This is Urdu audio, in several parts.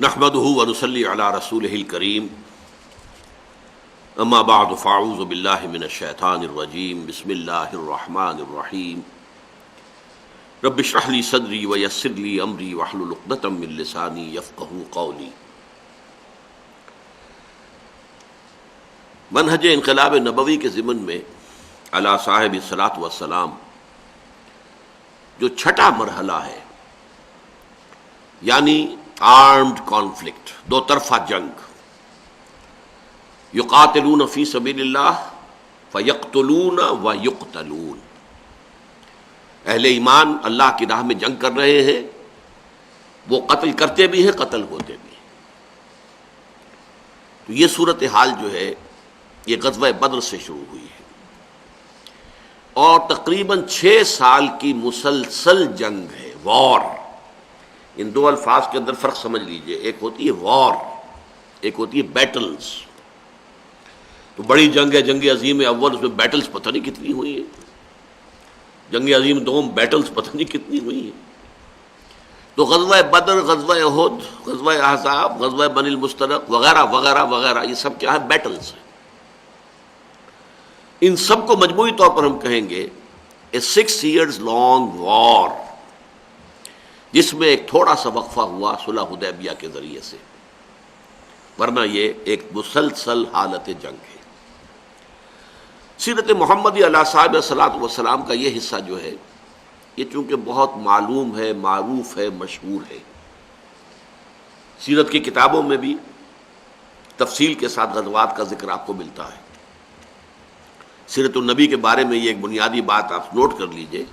نحمده ونصلي على رسوله الكريم اما بعد فاعوذ بالله من الشيطان الرجيم بسم الله الرحمن الرحيم رب اشرح لي صدري ويسر لي امري واحلل عقدة من لساني يفقهوا قولي۔ منہج انقلاب نبوی کے ضمن میں علی صاحب الصلاۃ والسلام جو چھٹا مرحلہ ہے، یعنی آرمڈ کانفلکٹ، دو طرفہ جنگ، یقاتلون فی سبیل اللہ فیقتلون ویقتلون، اہل ایمان اللہ کی راہ میں جنگ کر رہے ہیں، وہ قتل کرتے بھی ہیں، قتل ہوتے بھی ہیں۔ تو یہ صورتحال جو ہے یہ غزوہ بدر سے شروع ہوئی ہے، اور تقریباً 6 سال کی مسلسل جنگ ہے، وار۔ ان دو الفاظ کے اندر فرق سمجھ لیجئے، ایک ہوتی ہے وار، ایک ہوتی ہے بیٹلز۔ تو بڑی جنگ ہے، جنگ عظیم اول، اس میں بیٹلز پتہ نہیں کتنی ہوئی ہیں، جنگ عظیم دوم بیٹلز پتہ نہیں کتنی ہوئی ہیں۔ تو غزوہ بدر، غزوہ احد، غزوہ احزاب، غزوہ بنی المستلق وغیرہ وغیرہ وغیرہ، یہ سب کیا ہے؟ بیٹلز ہیں۔ ان سب کو مجموعی طور پر ہم کہیں گے اے 6 years long وار، جس میں ایک تھوڑا سا وقفہ ہوا صلح حدیبیہ کے ذریعے سے، ورنہ یہ ایک مسلسل حالت جنگ ہے۔ سیرت محمدی علیہ صاحب الصلاۃ والسلام کا یہ حصہ جو ہے، یہ چونکہ بہت معلوم ہے، معروف ہے، مشہور ہے، سیرت کی کتابوں میں بھی تفصیل کے ساتھ غزوات کا ذکر آپ کو ملتا ہے۔ سیرت النبی کے بارے میں یہ ایک بنیادی بات آپ نوٹ کر لیجئے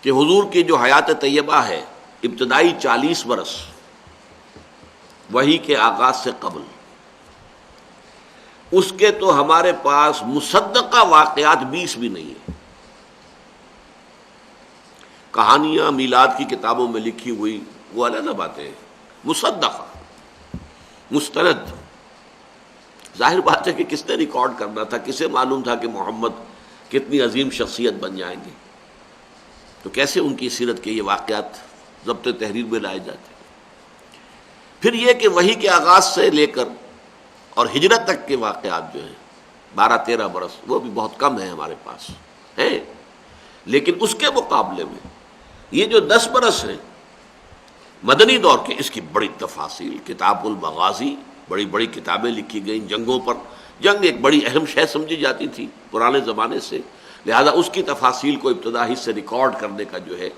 کہ حضور کی جو حیات طیبہ ہے، ابتدائی 40 برس وحی کے آغاز سے قبل، اس کے تو ہمارے پاس مصدقہ واقعات 20 بھی نہیں ہیں۔ کہانیاں میلاد کی کتابوں میں لکھی ہوئی وہ علیحدہ باتیں ہیں، مصدقہ، مستند۔ ظاہر بات ہے کہ کس نے ریکارڈ کرنا تھا، کسے معلوم تھا کہ محمد کتنی عظیم شخصیت بن جائیں گے؟ تو کیسے ان کی سیرت کے یہ واقعات ضبط تحریر میں لائے جاتے؟ پھر یہ کہ وحی کے آغاز سے لے کر اور ہجرت تک کے واقعات جو ہیں 12-13 برس، وہ بھی بہت کم ہیں ہمارے پاس ہیں، لیکن اس کے مقابلے میں یہ جو 10 برس ہیں مدنی دور کے، اس کی بڑی تفاصیل، کتاب المغازی، بڑی بڑی کتابیں لکھی گئیں جنگوں پر۔ جنگ ایک بڑی اہم شے سمجھی جاتی تھی پرانے زمانے سے، لہذا اس کی تفاصیل کو ابتدا ہی سے ریکارڈ کرنے کا جو ہے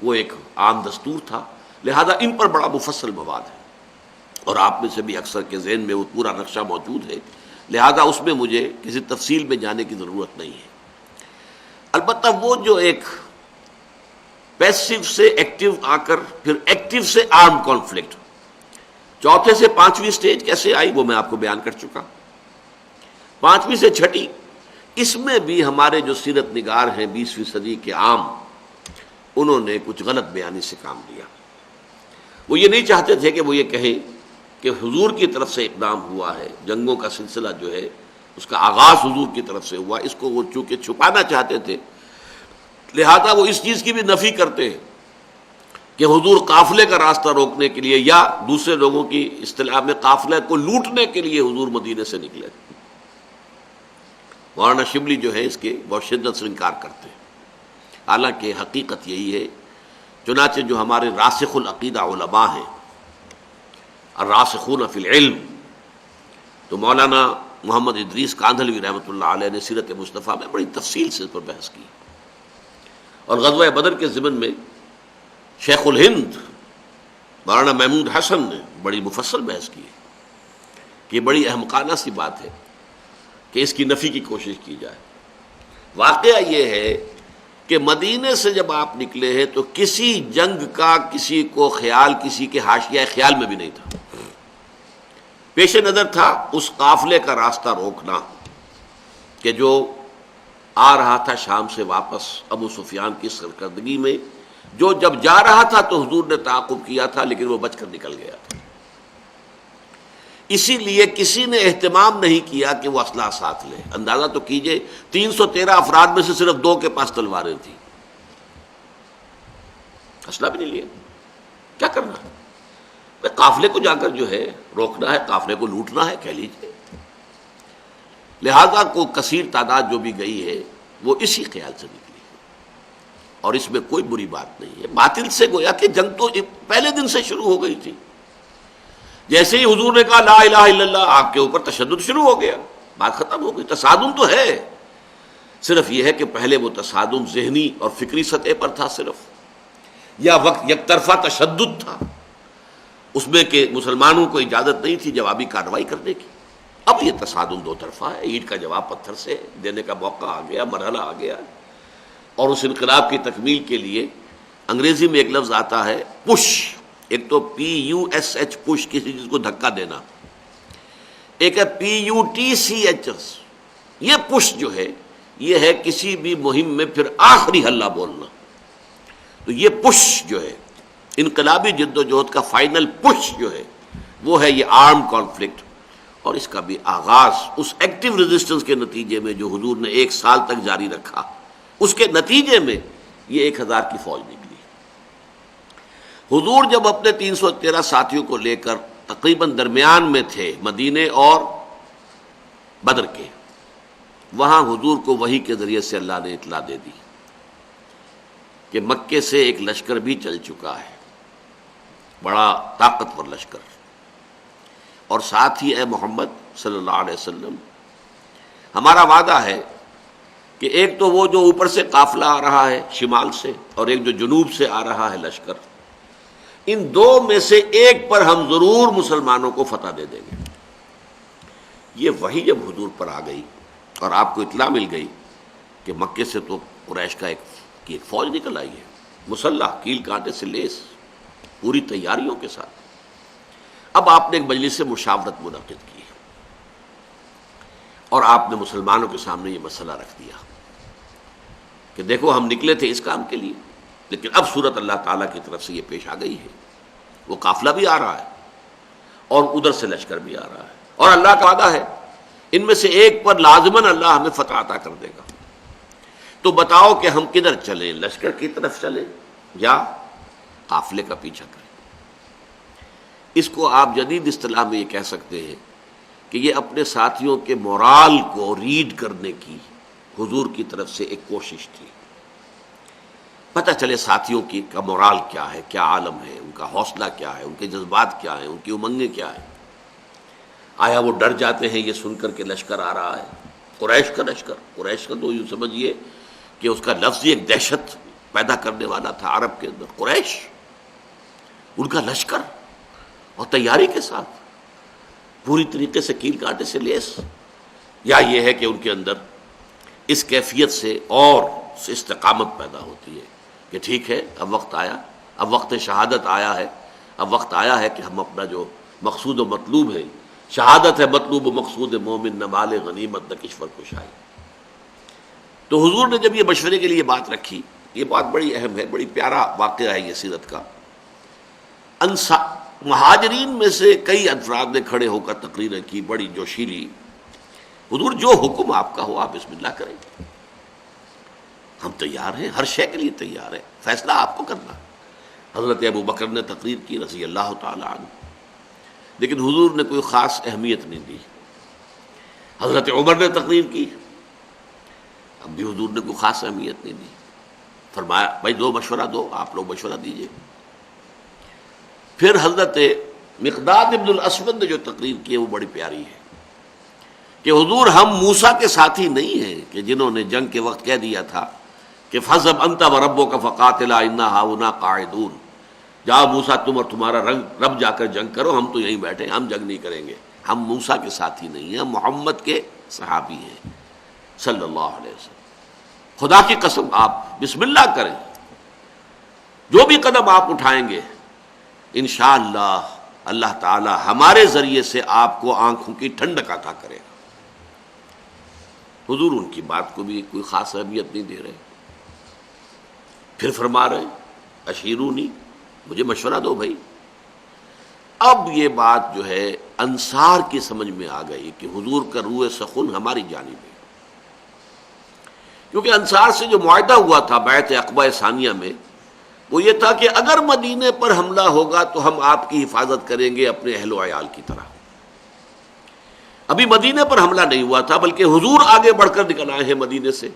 وہ ایک عام دستور تھا، لہذا ان پر بڑا مفصل مواد ہے، اور آپ میں سے بھی اکثر کے ذہن میں وہ پورا نقشہ موجود ہے، لہذا اس میں مجھے کسی تفصیل میں جانے کی ضرورت نہیں ہے۔ البتہ وہ جو ایک پیسو سے ایکٹیو آ کر پھر ایکٹیو سے آرم کانفلکٹ، چوتھے سے 5ویں سٹیج کیسے آئی وہ میں آپ کو بیان کر چکا، 5ویں سے 6ٹھی، اس میں بھی ہمارے جو سیرت نگار ہیں 20ویں صدی کے عام، انہوں نے کچھ غلط بیانی سے کام لیا۔ وہ یہ نہیں چاہتے تھے کہ وہ یہ کہیں کہ حضور کی طرف سے اقدام ہوا ہے، جنگوں کا سلسلہ جو ہے اس کا آغاز حضور کی طرف سے ہوا، اس کو وہ چونکہ چھپانا چاہتے تھے، لہذا وہ اس چیز کی بھی نفی کرتے ہیں کہ حضور قافلے کا راستہ روکنے کے لیے یا دوسرے لوگوں کی اصطلاح میں قافلے کو لوٹنے کے لیے حضور مدینے سے نکلے۔ مولانا شبلی جو ہے اس کے بہت شدت سے انکار کرتے ہیں، حالانکہ حقیقت یہی ہے۔ چنانچہ جو ہمارے راسخ العقیدہ علماء ہیں، الراسخون فی العلم، تو مولانا محمد ادریس کاندھلوی رحمۃ اللہ علیہ نے سیرت مصطفیٰ میں بڑی تفصیل سے اس پر بحث کی، اور غزوہ بدر کے ضمن میں شیخ الہند مولانا محمود حسن نے بڑی مفصل بحث کی کہ یہ بڑی احمقانہ سی بات ہے کہ اس کی نفی کی کوشش کی جائے۔ واقعہ یہ ہے کہ مدینے سے جب آپ نکلے ہیں تو کسی جنگ کا کسی کو خیال، کسی کے حاشیہ خیال میں بھی نہیں تھا۔ پیش نظر تھا اس قافلے کا راستہ روکنا کہ جو آ رہا تھا شام سے واپس ابو سفیان کی سرکردگی میں، جو جب جا رہا تھا تو حضور نے تعاقب کیا تھا لیکن وہ بچ کر نکل گیا تھا۔ اسی لیے کسی نے اہتمام نہیں کیا کہ وہ اسلحہ ساتھ لے۔ اندازہ تو کیجئے 313 افراد میں سے صرف 2 کے پاس تلواریں تھیں، اسلحہ بھی نہیں لیا، کیا کرنا؟ قافلے کو جا کر جو ہے روکنا ہے، قافلے کو لوٹنا ہے کہہ لیجیے. لہذا کو کثیر تعداد جو بھی گئی ہے وہ اسی خیال سے نکلی اور اس میں کوئی بری بات نہیں ہے. باطل سے گویا کہ جنگ تو پہلے دن سے شروع ہو گئی تھی. جیسے ہی حضور نے کہا لا الہ الا اللہ، آپ کے اوپر تشدد شروع ہو گیا، بات ختم ہو گئی. تصادم تو ہے، صرف یہ ہے کہ پہلے وہ تصادم ذہنی اور فکری سطح پر تھا صرف، یا وقت یک طرفہ تشدد تھا اس میں کہ مسلمانوں کو اجازت نہیں تھی جوابی کارروائی کرنے کی. اب یہ تصادم دو طرفہ ہے، اینٹ کا جواب پتھر سے دینے کا موقع آ گیا، مرحلہ آ گیا. اور اس انقلاب کی تکمیل کے لیے انگریزی میں ایک لفظ آتا ہے پش. ایک تو PUSH پش، کسی چیز کو دھکا دینا، ایک ہے PUTCH. یہ پش جو ہے یہ ہے کسی بھی مہم میں پھر آخری حلہ بولنا. تو یہ پش جو ہے انقلابی جد و جہد کا فائنل پش جو ہے وہ ہے یہ آرم کانفلکٹ. اور اس کا بھی آغاز اس ایکٹیو ریزسٹنس کے نتیجے میں جو حضور نے 1 سال تک جاری رکھا، اس کے نتیجے میں یہ 1000 کی فوج نکلی. حضور جب اپنے 313 ساتھیوں کو لے کر تقریباً درمیان میں تھے مدینے اور بدر کے، وہاں حضور کو وحی کے ذریعے سے اللہ نے اطلاع دے دی کہ مکے سے ایک لشکر بھی چل چکا ہے، بڑا طاقتور لشکر. اور ساتھ ہی اے محمد صلی اللہ علیہ وسلم، ہمارا وعدہ ہے کہ ایک تو وہ جو اوپر سے قافلہ آ رہا ہے شمال سے، اور ایک جو جنوب سے آ رہا ہے لشکر، ان دو میں سے ایک پر ہم ضرور مسلمانوں کو فتح دے دیں گے. یہ وحی جب حضور پر آ گئی اور آپ کو اطلاع مل گئی کہ مکے سے تو قریش کا ایک فوج نکل آئی ہے، مسلح، کیل کانٹے سے لیس، پوری تیاریوں کے ساتھ. اب آپ نے ایک مجلس مشاورت منعقد کی اور آپ نے مسلمانوں کے سامنے یہ مسئلہ رکھ دیا کہ دیکھو ہم نکلے تھے اس کام کے لیے، لیکن اب صورت اللہ تعالیٰ کی طرف سے یہ پیش آ گئی ہے. وہ قافلہ بھی آ رہا ہے اور ادھر سے لشکر بھی آ رہا ہے، اور اللہ کا وعدہ ہے ان میں سے ایک پر لازماً اللہ ہمیں فتح عطا کر دے گا. تو بتاؤ کہ ہم کدھر چلیں، لشکر کی طرف چلیں یا قافلے کا پیچھا کریں؟ اس کو آپ جدید اصطلاح میں یہ کہہ سکتے ہیں کہ یہ اپنے ساتھیوں کے مورال کو ریڈ کرنے کی حضور کی طرف سے ایک کوشش تھی. پتہ چلے ساتھیوں کا مورال کیا ہے، کیا عالم ہے، ان کا حوصلہ کیا ہے، ان کے جذبات کیا ہیں، ان کی امنگیں کیا ہیں. آیا وہ ڈر جاتے ہیں یہ سن کر کے لشکر آ رہا ہے، قریش کا لشکر. قریش کا تو یوں سمجھیے کہ اس کا لفظ ہی ایک دہشت پیدا کرنے والا تھا عرب کے اندر. قریش، ان کا لشکر اور تیاری کے ساتھ پوری طریقے سے کیل کانٹے سے لیس. یا یہ ہے کہ ان کے اندر اس کیفیت سے اور استقامت پیدا ہوتی ہے کہ ٹھیک ہے اب وقت آیا، اب وقت شہادت آیا ہے، اب وقت آیا ہے کہ ہم اپنا جو مقصود و مطلوب ہے، شہادت ہے مطلوب و مقصود مومن، نہ مال غنیمت نہ کشور کشائی. تو حضور نے جب یہ مشورے کے لیے بات رکھی، یہ بات بڑی اہم ہے، بڑی پیارا واقعہ ہے یہ سیرت کا. مہاجرین میں سے کئی افراد نے کھڑے ہو کر تقریریں کی بڑی جوشیلی. حضور جو حکم آپ کا ہو آپ بسم اللہ کریں، ہم تیار ہیں، ہر شے کے لیے تیار ہیں، فیصلہ آپ کو کرنا. حضرت ابو بکر نے تقریر کی رضی اللہ تعالی عنہ، لیکن حضور نے کوئی خاص اہمیت نہیں دی. حضرت عمر نے تقریر کی، اب بھی حضور نے کوئی خاص اہمیت نہیں دی. فرمایا بھائی دو مشورہ دو، آپ لوگ مشورہ دیجئے. پھر حضرت مقداد ابن الاسود نے جو تقریر کی ہے وہ بڑی پیاری ہے کہ حضور ہم موسیٰ کے ساتھی نہیں ہیں کہ جنہوں نے جنگ کے وقت کہہ دیا تھا کہ فَاذْهَبْ أَنْتَ وَرَبُّكَ فَقَاتِلَا إِنَّا هَاهُنَا قَاعِدُونَ. جاؤ موسیٰ تم اور تمہارا رب جا کر جنگ کرو، ہم تو یہیں بیٹھے، ہم جنگ نہیں کریں گے. ہم موسیٰ کے ساتھی نہیں ہیں، ہم محمد کے صحابی ہیں صلی اللہ علیہ وسلم. خدا کی قسم آپ بسم اللہ کریں، جو بھی قدم آپ اٹھائیں گے انشاءاللہ اللہ تعالی ہمارے ذریعے سے آپ کو آنکھوں کی ٹھنڈک عطا کرے گا. حضور ان کی بات کو بھی کوئی خاص اہمیت نہیں دے رہے. پھر فرما رہے اشیرونی، مجھے مشورہ دو بھائی. اب یہ بات جو ہے انصار کی سمجھ میں آ گئی کہ حضور کا روح سخن ہماری جانب ہے، کیونکہ انصار سے جو معاہدہ ہوا تھا بیعت عقبہ ثانیہ میں وہ یہ تھا کہ اگر مدینے پر حملہ ہوگا تو ہم آپ کی حفاظت کریں گے اپنے اہل و عیال کی طرح۔ ابھی مدینے پر حملہ نہیں ہوا تھا، بلکہ حضور آگے بڑھ کر نکل آئے ہیں مدینے سے،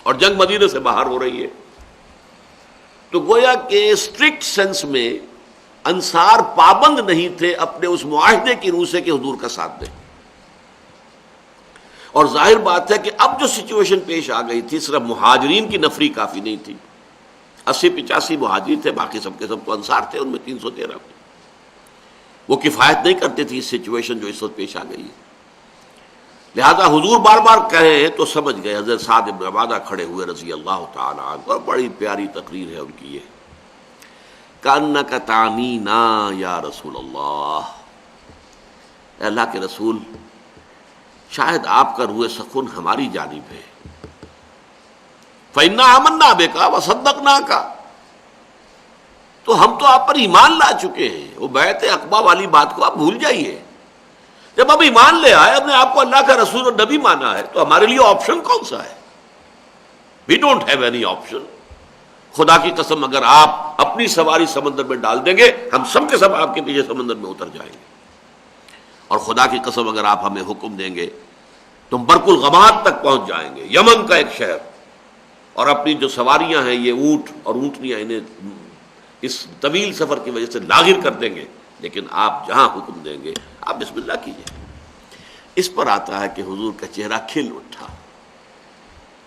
اور جنگ مدینے سے باہر ہو رہی ہے۔ تو گویا کہ اسٹرکٹ سینس میں انصار پابند نہیں تھے اپنے اس معاہدے کی روح سے کہ حضور کا ساتھ دیں، اور ظاہر بات ہے کہ اب جو سچویشن پیش آ گئی تھی، صرف مہاجرین کی نفری کافی نہیں تھی، 80-85 مہاجر تھے، باقی سب کے سب تو انصار تھے، ان میں 313 وہ کفایت نہیں کرتے تھے اس سچویشن جو اس وقت پیش آ گئی ہے۔ لہذا حضور بار بار کہے ہیں تو سمجھ گئے۔ حضرت سعد بن عبادہ کھڑے ہوئے رضی اللہ تعالی عنہ، اور بڑی پیاری تقریر ہے ان کی یہ، کأنک تعنینا یا رسول اللہ، اے اللہ کے رسول شاید آپ کا روح سخن ہماری جانب ہے، فإنا آمنا بک وصدقناک، تو ہم تو آپ پر ایمان لا چکے ہیں۔ وہ بیعت عقبہ والی بات کو آپ بھول جائیے، جب ہم ایمان لے آئے، ہم نے آپ کو اللہ کا رسول اور نبی مانا ہے، تو ہمارے لیے آپشن کون سا ہے؟ We don't have any option. خدا کی قسم اگر آپ اپنی سواری سمندر میں ڈال دیں گے، ہم سب کے سب آپ کے پیچھے سمندر میں اتر جائیں گے، اور خدا کی قسم اگر آپ ہمیں حکم دیں گے تو ہم برق الغماد تک پہنچ جائیں گے، یمن کا ایک شہر، اور اپنی جو سواریاں ہیں یہ اونٹ اور اونٹنیاں، انہیں اس طویل سفر کی وجہ سے لاغر کر دیں گے، لیکن آپ جہاں حکم دیں گے آپ بسم اللہ کیجئے۔ اس پر آتا ہے کہ حضور کا چہرہ کھل اٹھا،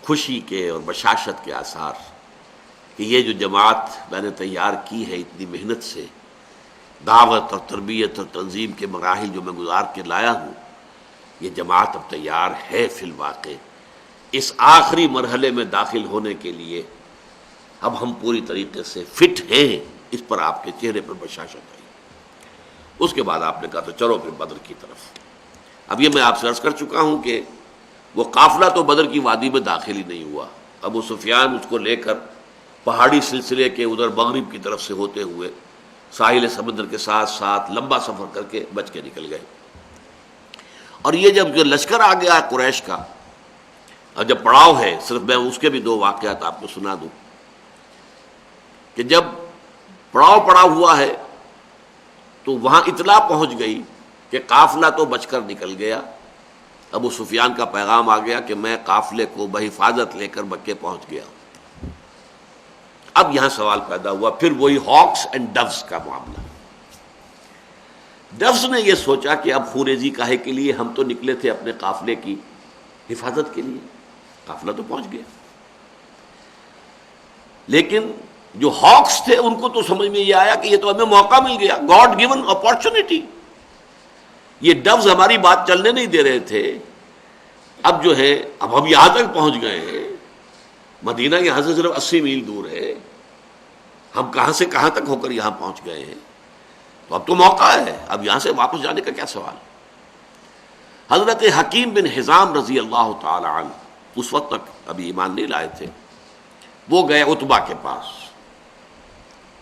خوشی کے اور بشاشت کے آثار، کہ یہ جو جماعت میں نے تیار کی ہے اتنی محنت سے، دعوت اور تربیت اور تنظیم کے مراحل جو میں گزار کے لایا ہوں، یہ جماعت اب تیار ہے فی الواقع اس آخری مرحلے میں داخل ہونے کے لیے، اب ہم پوری طریقے سے فٹ ہیں۔ اس پر آپ کے چہرے پر بشاشت آئی۔ اس کے بعد آپ نے کہا تو چلو پھر بدر کی طرف۔ اب یہ میں آپ سے عرض کر چکا ہوں کہ وہ قافلہ تو بدر کی وادی میں داخل ہی نہیں ہوا، ابو سفیان اس کو لے کر پہاڑی سلسلے کے ادھر مغرب کی طرف سے ہوتے ہوئے ساحل سمندر کے ساتھ ساتھ لمبا سفر کر کے بچ کے نکل گئے۔ اور یہ جب جو لشکر آ گیا قریش کا، اور جب پڑاؤ ہے، صرف میں اس کے بھی 2 واقعات آپ کو سنا دوں کہ جب پڑاؤ پڑا ہوا ہے تو وہاں اطلاع پہنچ گئی کہ قافلہ تو بچ کر نکل گیا، ابو سفیان کا پیغام آ گیا کہ میں قافلے کو بحفاظت لے کر مکے پہنچ گیا۔ اب یہاں سوال پیدا ہوا، پھر وہی ہاکس اینڈ ڈوز کا معاملہ۔ ڈوز نے یہ سوچا کہ اب خوریزی کاہے کے لیے، ہم تو نکلے تھے اپنے قافلے کی حفاظت کے لیے، قافلہ تو پہنچ گیا۔ لیکن جو ہاکس تھے ان کو تو سمجھ میں یہ آیا کہ یہ تو ہمیں موقع مل گیا، گاڈ گیون اپارچونٹی۔ یہ ڈوز ہماری بات چلنے نہیں دے رہے تھے، اب جو ہے اب ہم یہاں تک پہنچ گئے ہیں، مدینہ یہاں سے صرف 80 میل دور ہے، ہم کہاں سے کہاں تک ہو کر یہاں پہنچ گئے ہیں، تو اب تو موقع ہے، اب یہاں سے واپس جانے کا کیا سوال۔ حضرت حکیم بن حزام رضی اللہ تعالی عنہ اس وقت تک ابھی ایمان نہیں لائے تھے، وہ گئے عتبہ کے پاس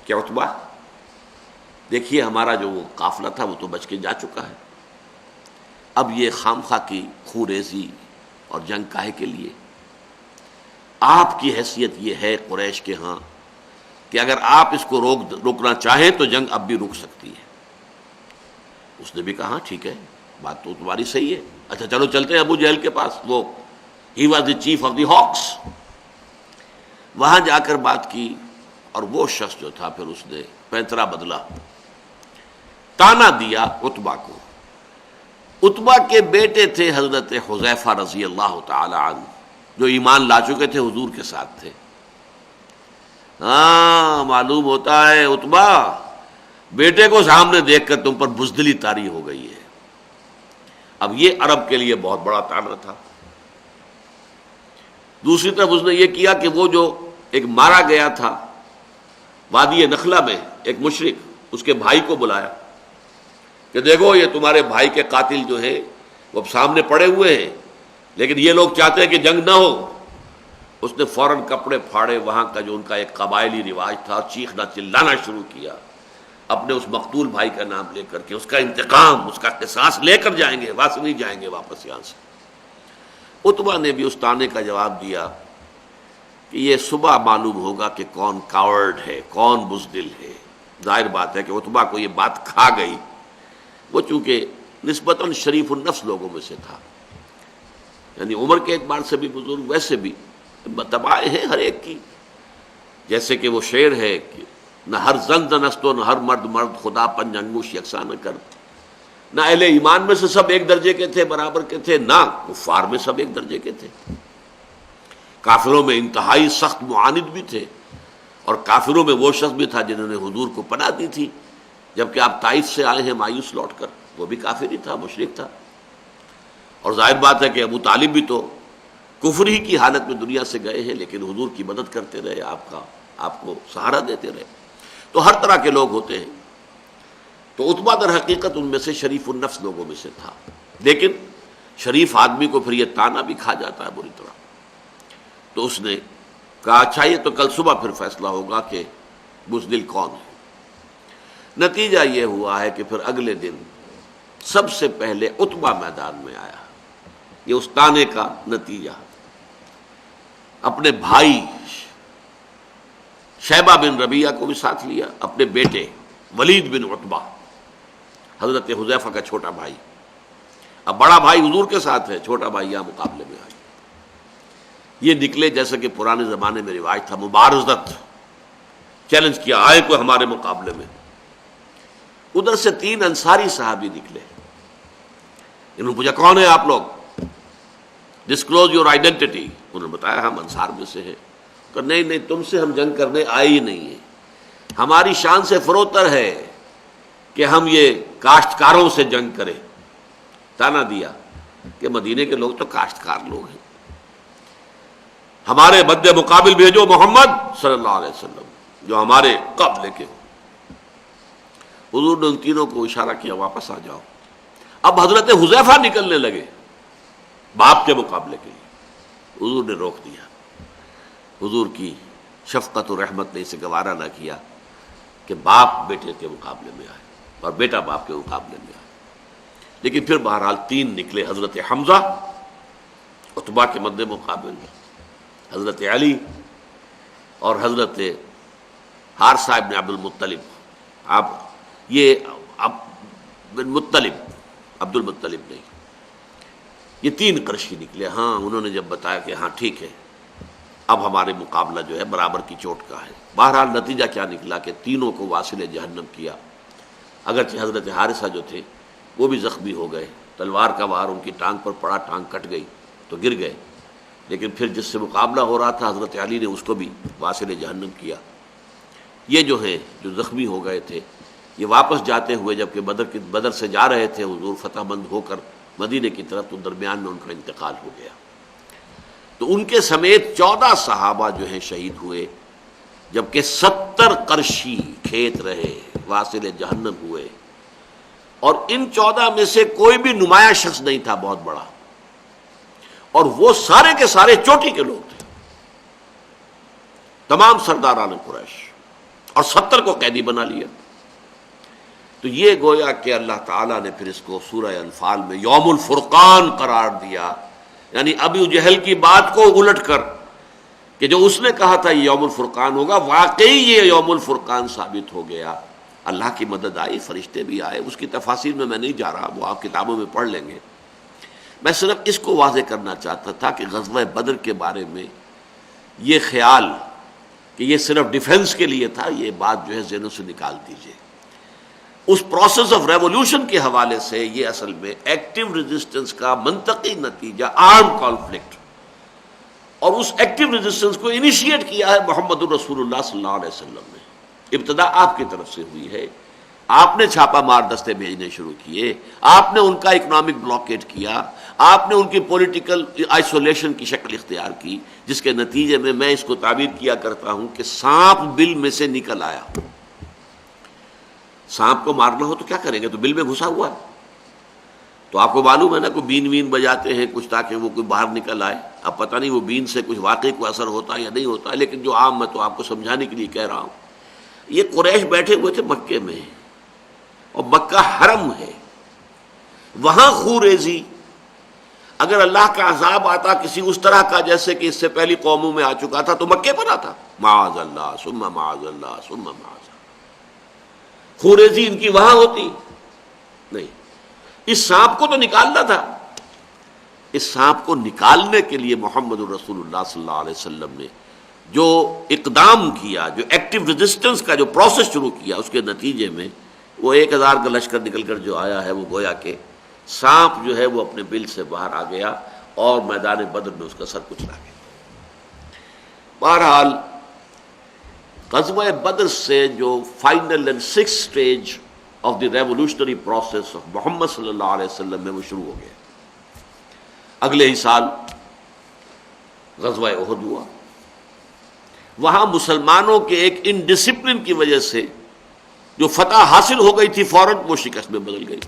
کہ عتبہ دیکھیے ہمارا جو وہ قافلہ تھا وہ تو بچ کے جا چکا ہے، اب یہ خامخواہ کی خوریزی اور جنگ کاہے کے لیے؟ آپ کی حیثیت یہ ہے قریش کے ہاں کہ اگر آپ اس کو روکنا چاہیں تو جنگ اب بھی رک سکتی ہے۔ اس نے بھی کہا ٹھیک ہے، بات تو تمہاری صحیح ہے، اچھا چلو چلتے ہیں ابو جہل کے پاس، وہ he was the chief of the ہاکس۔ وہاں جا کر بات کی، اور وہ شخص جو تھا پھر اس نے پینترا بدلا، تانا دیا عتبہ کو۔ عتبہ کے بیٹے تھے حضرت حذیفہ رضی اللہ تعالی عنہ، جو ایمان لا چکے تھے، حضور کے ساتھ تھے۔ ہاں معلوم ہوتا ہے عتبہ بیٹے کو سامنے دیکھ کر تم پر بزدلی طاری ہو گئی ہے۔ اب یہ عرب کے لیے بہت بڑا تانا تھا۔ دوسری طرف اس نے یہ کیا کہ وہ جو ایک مارا گیا تھا وادی نخلہ میں ایک مشرک، اس کے بھائی کو بلایا کہ دیکھو یہ تمہارے بھائی کے قاتل جو ہیں وہ اب سامنے پڑے ہوئے ہیں، لیکن یہ لوگ چاہتے ہیں کہ جنگ نہ ہو۔ اس نے فوراً کپڑے پھاڑے، وہاں کا جو ان کا ایک قبائلی رواج تھا، چیخنا چلانا شروع کیا، اپنے اس مقتول بھائی کا نام لے کر کے اس کا انتقام، اس کا قصاص لے کر جائیں گے، واپس نہیں جائیں گے واپس یہاں سے۔ عتبہ نے بھی اس تانے کا جواب دیا کہ یہ صبح معلوم ہوگا کہ کون کاورڈ ہے، کون بزدل ہے۔ ظاہر بات ہے کہ عتبہ کو یہ بات کھا گئی، وہ چونکہ نسبتاً شریف النفس لوگوں میں سے تھا، یعنی عمر کے اعتبار سے بھی بزرگ، ویسے بھی تباہ ہے ہر ایک کی، جیسے کہ وہ شعر ہے کہ نہ ہر زن زنست و نہ ہر مرد مرد، خدا پنج انگوش یکساں نہ کر۔ نہ اہل ایمان میں سے سب ایک درجے کے تھے، برابر کے تھے، نہ کفار میں سب ایک درجے کے تھے۔ کافروں میں انتہائی سخت معاند بھی تھے، اور کافروں میں وہ شخص بھی تھا جنہوں نے حضور کو پناہ دی تھی، جبکہ آپ طائف سے آئے ہیں مایوس لوٹ کر، وہ بھی کافر ہی تھا، مشرک تھا۔ اور ظاہر بات ہے کہ ابو طالب بھی تو کفر ہی کی حالت میں دنیا سے گئے ہیں، لیکن حضور کی مدد کرتے رہے، آپ کو سہارا دیتے رہے۔ تو ہر طرح کے لوگ ہوتے ہیں، تو عتبہ در حقیقت ان میں سے شریف النفس لوگوں میں سے تھا، لیکن شریف آدمی کو پھر یہ تانا بھی کھا جاتا ہے بری طرح۔ تو اس نے کہا اچھا یہ تو کل صبح پھر فیصلہ ہوگا کہ بزدل کون ہے۔ نتیجہ یہ ہوا ہے کہ پھر اگلے دن سب سے پہلے عتبہ میدان میں آیا۔ یہ اس تانے کا نتیجہ، اپنے بھائی شیبہ بن ربیعہ کو بھی ساتھ لیا، اپنے بیٹے ولید بن عتبہ، حضرت حذیفہ کا چھوٹا بھائی۔ اب بڑا بھائی حضور کے ساتھ ہے، چھوٹا بھائی یہاں مقابلے میں آیا۔ یہ نکلے جیسا کہ پرانے زمانے میں رواج تھا، مبارزت، چیلنج کیا، آئے کوئی ہمارے مقابلے میں۔ ادھر سے 3 انصاری صحابی نکلے، انہوں نے پوچھا کون ہے آپ لوگ، ڈسکلوز یور آئیڈینٹی۔ انہوں نے بتایا ہم انصار میں سے ہیں۔ کہ نہیں تم سے ہم جنگ کرنے آئے ہی نہیں ہیں، ہماری شان سے فروتر ہے کہ ہم یہ کاشتکاروں سے جنگ کریں۔ تانا دیا کہ مدینے کے لوگ تو کاشتکار لوگ ہیں، ہمارے مد مقابل بھیجو محمد صلی اللہ علیہ وسلم جو ہمارے قبلے کے ہو۔ حضور نے ان تینوں کو اشارہ کیا واپس آ جاؤ۔ اب حضرت حذیفہ نکلنے لگے باپ کے مقابلے کے لیے، حضور نے روک دیا۔ حضور کی شفقت و رحمت نے اسے گوارا نہ کیا کہ باپ بیٹے کے مقابلے میں آئے اور بیٹا باپ کے مقابلے میں آئے، لیکن پھر بہرحال 3 نکلے، حضرت حمزہ عتبہ کے مد مقابل، حضرت علی اور حضرت حارثہ ابن عبد المطلب۔ یہ بن مطلب، عبد المطلب نہیں، یہ 3 قرشی نکلے۔ ہاں انہوں نے جب بتایا کہ ہاں ٹھیک ہے اب ہمارے مقابلہ جو ہے برابر کی چوٹ کا ہے۔ بہرحال نتیجہ کیا نکلا کہ تینوں کو واصل جہنم کیا، اگرچہ حضرت حارثہ جو تھے وہ بھی زخمی ہو گئے، تلوار کا وار ان کی ٹانگ پر پڑا، ٹانگ کٹ گئی تو گر گئے، لیکن پھر جس سے مقابلہ ہو رہا تھا حضرت علی نے اس کو بھی واصل جہنم کیا۔ یہ جو ہیں جو زخمی ہو گئے تھے، یہ واپس جاتے ہوئے جبکہ بدر سے جا رہے تھے حضور فتح مند ہو کر مدینے کی طرف، تو درمیان میں ان کا انتقال ہو گیا۔ تو ان کے سمیت 14 صحابہ جو ہیں شہید ہوئے، جبکہ 70 قرشی کھیت رہے، واصل جہنم ہوئے۔ اور ان 14 میں سے کوئی بھی نمایاں شخص نہیں تھا بہت بڑا، اور وہ سارے کے سارے چوٹی کے لوگ تھے، تمام سرداران قریش، اور 70 کو قیدی بنا لیا۔ تو یہ گویا کہ اللہ تعالیٰ نے پھر اس کو سورہ انفال میں یوم الفرقان قرار دیا، یعنی ابو جہل کی بات کو الٹ کر کہ جو اس نے کہا تھا یہ یوم الفرقان ہوگا، واقعی یہ یوم الفرقان ثابت ہو گیا۔ اللہ کی مدد آئی، فرشتے بھی آئے، اس کی تفاصیل میں نہیں جا رہا، وہ آپ کتابوں میں پڑھ لیں گے۔ میں صرف اس کو واضح کرنا چاہتا تھا کہ غزوہ بدر کے بارے میں یہ خیال کہ یہ صرف ڈیفنس کے لیے تھا، یہ بات جو ہے ذہنوں سے نکال دیجیے۔ اس پروسیس آف ریولوشن کے حوالے سے یہ اصل میں ایکٹیو ریزسٹنس کا منطقی نتیجہ آرم کانفلکٹ، اور اس ایکٹیو ریزسٹنس کو انیشیٹ کیا ہے محمد الرسول اللہ صلی اللہ علیہ وسلم نے۔ ابتدا آپ کی طرف سے ہوئی ہے، آپ نے چھاپا مار دستے بھیجنے شروع کیے، آپ نے ان کا اکنامک بلاکیٹ کیا، آپ نے ان کی پولیٹیکل آئسولیشن کی شکل اختیار کی، جس کے نتیجے میں اس کو تعبیر کیا کرتا ہوں کہ سانپ بل میں سے نکل آیا۔ سانپ کو مارنا ہو تو کیا کریں گے، تو بل میں گھسا ہوا ہے، تو آپ کو معلوم ہے نا، کوئی بین وین بجاتے ہیں کچھ تاکہ وہ کوئی باہر نکل آئے۔ اب پتہ نہیں وہ بین سے کچھ واقعی کوئی اثر ہوتا ہے یا نہیں ہوتا ہے، لیکن جو عام میں تو آپ کو سمجھانے کے لیے کہہ رہا ہوں۔ یہ قریش بیٹھے ہوئے تھے مکے میں، اور مکہ حرم ہے، وہاں خوریزی اگر اللہ کا عذاب آتا کسی اس طرح کا جیسے کہ اس سے پہلی قوموں میں آ چکا تھا تو مکے پر آتا، معاذ اللہ ثم معاذ اللہ ثم معاذ اللہ، خوریزی ان کی وہاں ہوتی نہیں۔ اس سانپ کو تو نکالنا تھا، اس سانپ کو نکالنے کے لیے محمد الرسول اللہ صلی اللہ علیہ وسلم نے جو اقدام کیا، جو ایکٹیو ریزسٹنس کا جو پروسیس شروع کیا، اس کے نتیجے میں وہ 1000 کا لشکر نکل کر جو آیا ہے وہ گویا کہ سانپ جو ہے وہ اپنے بل سے باہر آ گیا اور میدان بدر میں اس کا سر کچلا گیا۔ بہرحال غزوہ بدر سے جو final and six stage of the revolutionary process of Muhammad صلی اللہ علیہ وسلم میں وہ شروع ہو گیا۔ اگلے ہی سال غزوہ احد ہوا، وہاں مسلمانوں کے ایک انڈسپلن کی وجہ سے جو فتح حاصل ہو گئی تھی فوراً وہ شکست میں بدل گئی۔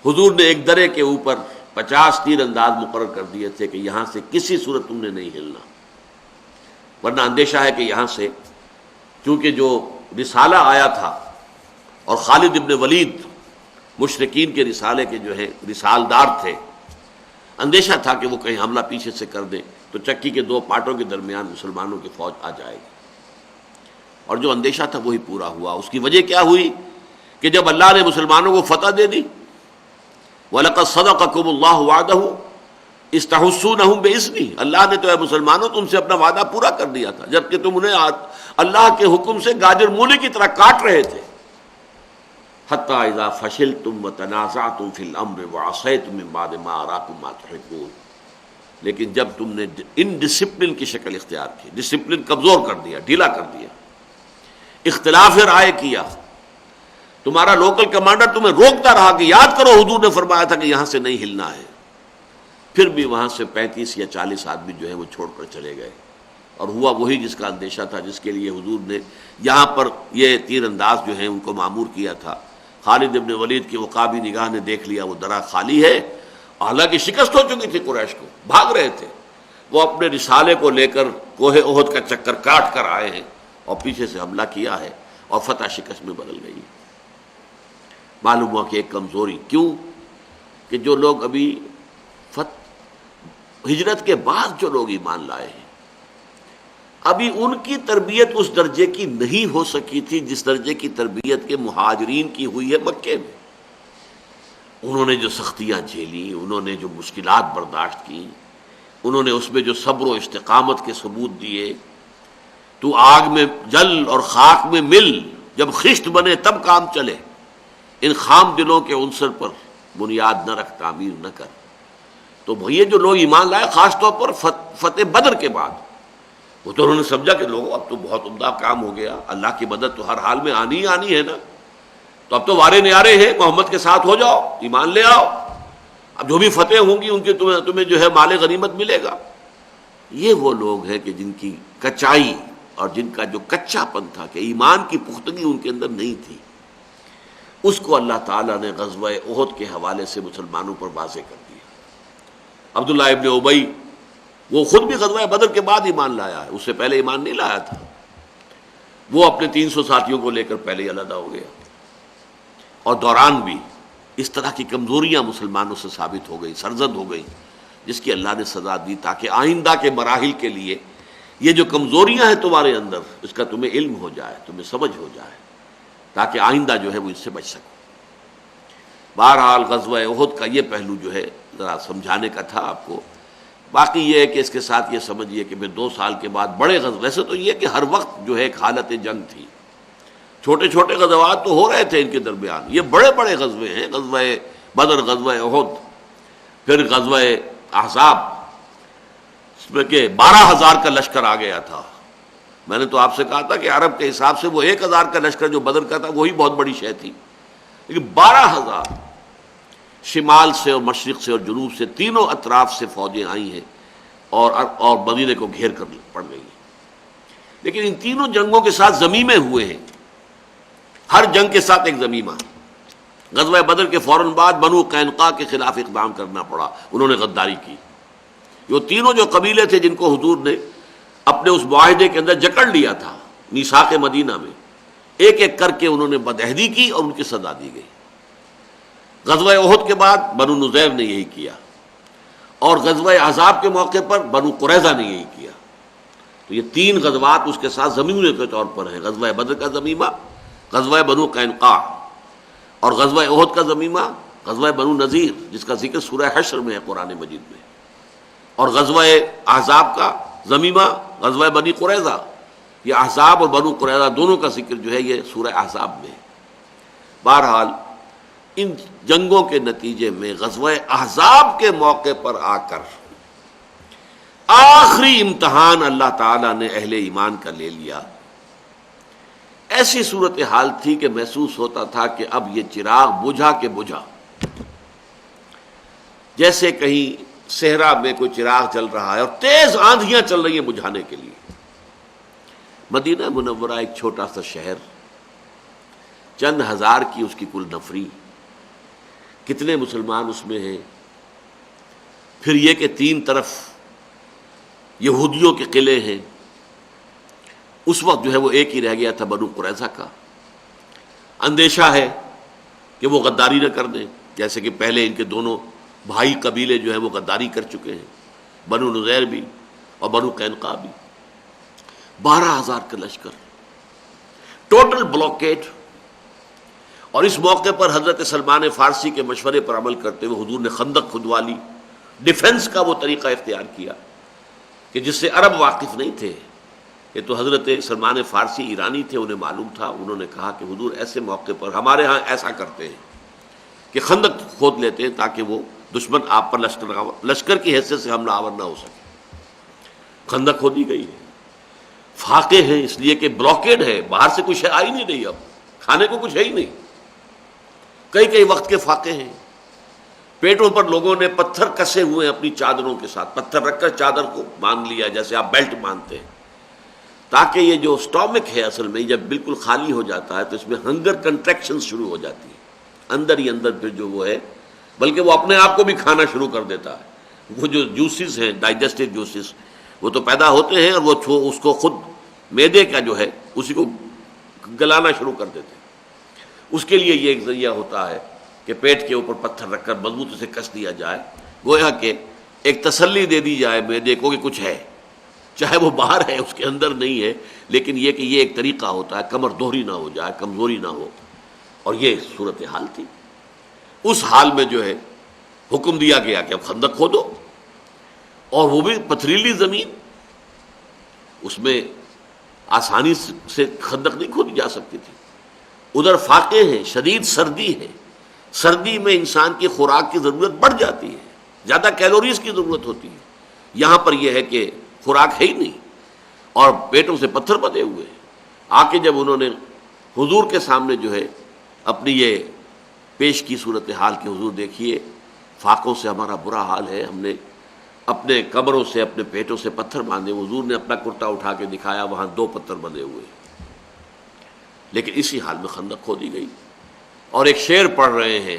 حضور نے ایک درے کے اوپر 50 تیر انداز مقرر کر دیے تھے کہ یہاں سے کسی صورت تم نے نہیں ہلنا، ورنہ اندیشہ ہے کہ یہاں سے چونکہ جو رسالہ آیا تھا اور خالد ابن ولید مشرکین کے رسالے کے جو ہے رسالدار تھے، اندیشہ تھا کہ وہ کہیں حملہ پیچھے سے کر دیں تو چکی کے 2 پارٹوں کے درمیان مسلمانوں کی فوج آ جائے گی، اور جو اندیشہ تھا وہی پورا ہوا۔ اس کی وجہ کیا ہوئی کہ جب اللہ نے مسلمانوں کو فتح دے دی، وَلَقَدْ صَدَقَكُمُ اللَّهُ وَعْدَهُ إِذْ تَحُسُّونَهُم بِإِذْنِهِ، اللہ نے تو اے مسلمانوں تم سے اپنا وعدہ پورا کر دیا تھا جبکہ تم انہیں اللہ کے حکم سے گاجر مولی کی طرح کاٹ رہے تھے۔ حَتَّى إِذَا فَشِلْتُمْ وَتَنَازَعْتُمْ فِي الْأَمْرِ وَعَصَيْتُم مِّن بَعْدِ مَا أَرَاكُم مَّا تُحِبُّونَ، لیکن جب تم نے ان ڈسپلن کی شکل اختیار کی، ڈسپلن کمزور کر دیا، ڈھیلا کر دیا، اختلاف رائے کیا، تمہارا لوکل کمانڈر تمہیں روکتا رہا کہ یاد کرو حضور نے فرمایا تھا کہ یہاں سے نہیں ہلنا ہے، پھر بھی وہاں سے 35 یا 40 آدمی جو ہے وہ چھوڑ کر چلے گئے، اور ہوا وہی جس کا اندیشہ تھا، جس کے لیے حضور نے یہاں پر یہ تیر انداز جو ہیں ان کو معمور کیا تھا۔ خالد ابن ولید کی عقابی نگاہ نے دیکھ لیا وہ درہ خالی ہے، حالانکہ شکست ہو چکی تھی، قریش کو بھاگ رہے تھے، وہ اپنے رسالے کو لے کر کوہ احد کا چکر کاٹ کر آئے ہیں اور پیچھے سے حملہ کیا ہے اور فتح شکست میں بدل گئی۔ معلوم ہوا کہ ایک کمزوری، کیوں کہ جو لوگ ابھی ہجرت کے بعد جو لوگ ایمان لائے ہیں ابھی ان کی تربیت اس درجے کی نہیں ہو سکی تھی جس درجے کی تربیت کے مہاجرین کی ہوئی ہے مکے میں۔ انہوں نے جو سختیاں جھیلی، انہوں نے جو مشکلات برداشت کی، انہوں نے اس میں جو صبر و استقامت کے ثبوت دیے۔ تو آگ میں جل اور خاک میں مل، جب خشت بنے تب کام چلے، ان خام دلوں کے عنصر پر بنیاد نہ رکھ، تعمیر نہ کر۔ تو یہ جو لوگ ایمان لائے خاص طور پر فتح بدر کے بعد، وہ تو انہوں نے سمجھا کہ لوگوں اب تو بہت عمدہ کام ہو گیا، اللہ کی مدد تو ہر حال میں آنی ہی آنی ہے نا، تو اب تو وارے نیارے ہیں، محمد کے ساتھ ہو جاؤ، ایمان لے آؤ، اب جو بھی فتح ہوں گی ان کی تمہیں جو ہے مال غنیمت ملے گا۔ یہ وہ لوگ ہیں کہ جن کی کچائی اور جن کا جو کچا پن تھا کہ ایمان کی پختگی ان کے اندر نہیں تھی، اس کو اللہ تعالیٰ نے غزوہ احد کے حوالے سے مسلمانوں پر واضح کر دیا۔ عبداللہ ابن ابی وہ خود بھی غزوہ بدر کے بعد ایمان لایا ہے، اس سے پہلے ایمان نہیں لایا تھا، وہ اپنے 300 ساتھیوں کو لے کر پہلے ہی علیحدہ ہو گیا، اور دوران بھی اس طرح کی کمزوریاں مسلمانوں سے ثابت ہو گئی، سرزد ہو گئی، جس کی اللہ نے سزا دی تاکہ آئندہ کے مراحل کے لیے یہ جو کمزوریاں ہیں تمہارے اندر اس کا تمہیں علم ہو جائے، تمہیں سمجھ ہو جائے، تاکہ آئندہ جو ہے وہ اس سے بچ سکو۔ بہرحال غزوہ احد کا یہ پہلو جو ہے ذرا سمجھانے کا تھا آپ کو۔ باقی یہ ہے کہ اس کے ساتھ یہ سمجھیے کہ پھر 2 سال کے بعد بڑے غزوے، ویسے تو یہ کہ ہر وقت جو ہے ایک حالت جنگ تھی، چھوٹے چھوٹے غزوات تو ہو رہے تھے ان کے درمیان، یہ بڑے بڑے غزوے ہیں، غزوہ بدر، غزوہ احد، پھر غزوہ احزاب، اس میں کہ 12,000 کا لشکر آ گیا تھا۔ میں نے تو آپ سے کہا تھا کہ عرب کے حساب سے وہ 1,000 کا لشکر جو بدر کا تھا وہی بہت بڑی شے تھی، لیکن 12,000 شمال سے اور مشرق سے اور جنوب سے تینوں اطراف سے فوجیں آئی ہیں اور مدینے کو گھیر کر پڑ گئی ہیں۔ لیکن ان تینوں جنگوں کے ساتھ ضمیمے ہوئے ہیں، ہر جنگ کے ساتھ ایک ضمیمہ۔ غزوہ بدر کے فوراً بعد بنو قینقاع کے خلاف اقدام کرنا پڑا، انہوں نے غداری کی۔ یہ تینوں جو قبیلے تھے جن کو حضور نے اپنے اس معاہدے کے اندر جکڑ لیا تھا میثاق مدینہ میں، ایک ایک کر کے انہوں نے بدعہدی کی اور ان کی سزا دی گئی۔ غزوہ احد کے بعد بنو نذیر نے یہی کیا، اور غزوہ احزاب کے موقع پر بنو قریظہ نے یہی کیا۔ تو یہ تین غزوات اس کے ساتھ ضمیمے کے طور پر ہیں، غزوہ بدر کا ضمیمہ، غزوہ بنو قینقاع، اور غزوہ احد کا ضمیمہ غزوہ بنو نذیر جس کا ذکر سورہ حشر میں ہے قرآن مجید میں، اور غزوہ احزاب کا ضمیمہ غزوہ بنی قریظہ۔ یہ احزاب اور بنو قریظہ دونوں کا ذکر جو ہے یہ سورہ احزاب میں ہے۔ بہرحال ان جنگوں کے نتیجے میں غزوہ احزاب کے موقع پر آ کر آخری امتحان اللہ تعالیٰ نے اہل ایمان کا لے لیا۔ ایسی صورتحال تھی کہ محسوس ہوتا تھا کہ اب یہ چراغ بجھا کے بجھا، جیسے کہیں صحرا میں کوئی چراغ چل رہا ہے اور تیز آندھیاں چل رہی ہیں بجھانے کے لیے۔ مدینہ منورہ ایک چھوٹا سا شہر، چند ہزار کی اس کی کل نفری، کتنے مسلمان اس میں ہیں، پھر یہ کہ تین طرف یہودیوں کے قلعے ہیں۔ اس وقت جو ہے وہ ایک ہی رہ گیا تھا بنو قریظہ کا۔ اندیشہ ہے کہ وہ غداری نہ کر دیں، جیسے کہ پہلے ان کے دونوں بھائی قبیلے جو ہیں وہ غداری کر چکے ہیں، بنو نذیر بھی اور بنو قینقاع بھی۔ 12,000 کا لشکر، ٹوٹل بلاکیڈ۔ اور اس موقع پر حضرت سلمان فارسی کے مشورے پر عمل کرتے ہوئے حضور نے خندق کھدوا لی، ڈیفنس کا وہ طریقہ اختیار کیا کہ جس سے عرب واقف نہیں تھے۔ یہ تو حضرت سلمان فارسی ایرانی تھے، انہیں معلوم تھا۔ انہوں نے کہا کہ حضور ایسے موقع پر ہمارے ہاں ایسا کرتے ہیں کہ خندق کھود لیتے ہیں تاکہ وہ دشمن آپ پر لشکر کی حیثیت سے حملہ آور نہ ہو سکے۔ خندق کھودی گئی ہے، فاقے ہیں اس لیے کہ بلاکیڈ ہے، باہر سے کوئی شے آ ہی نہیں رہی، اب کھانے کو کچھ ہے ہی نہیں، کئی وقت کے فاقے ہیں۔ پیٹوں پر لوگوں نے پتھر کسے ہوئے اپنی چادروں کے ساتھ، پتھر رکھ کر چادر کو باندھ لیا جیسے آپ بیلٹ باندھتے ہیں، تاکہ یہ جو سٹامک ہے اصل میں جب بالکل خالی ہو جاتا ہے تو اس میں ہنگر کنٹریکشن شروع ہو جاتی ہے، اندر ہی اندر پھر جو وہ ہے، بلکہ وہ اپنے آپ کو بھی کھانا شروع کر دیتا ہے۔ وہ جو جوسز ہیں، ڈائجسٹو جوسز، وہ تو پیدا ہوتے ہیں اور وہ اس کو خود معدے کا جو ہے اسی کو گلانا شروع کر دیتے ہیں۔ اس کے لیے یہ ایک ذریعہ ہوتا ہے کہ پیٹ کے اوپر پتھر رکھ کر مضبوطی سے کس دیا جائے، گویا کہ ایک تسلی دے دی جائے معدے کو کہ کچھ ہے، چاہے وہ باہر ہے اس کے اندر نہیں ہے، لیکن یہ کہ یہ ایک طریقہ ہوتا ہے کمر دوہری نہ ہو جائے، کمزوری نہ ہو۔ اور یہ صورتحال تھی۔ اس حال میں جو ہے حکم دیا گیا کہ اب خندق کھودو، اور وہ بھی پتھریلی زمین، اس میں آسانی سے خندق نہیں کھودی جا سکتی تھی۔ ادھر فاقے ہیں، شدید سردی ہے، سردی میں انسان کی خوراک کی ضرورت بڑھ جاتی ہے، زیادہ کیلوریز کی ضرورت ہوتی ہے۔ یہاں پر یہ ہے کہ خوراک ہے ہی نہیں اور پیٹوں سے پتھر بندھے ہوئے۔ آ کے جب انہوں نے حضور کے سامنے جو ہے اپنی یہ پیش کی صورتحال کہ حضور دیکھیے فاقوں سے ہمارا برا حال ہے، ہم نے اپنے کمروں سے اپنے پیٹوں سے پتھر باندھے۔ حضور نے اپنا کرتا اٹھا کے دکھایا، وہاں 2 پتھر بندھے ہوئے، لیکن اسی حال میں خندق کھودی گئی۔ اور ایک شعر پڑھ رہے ہیں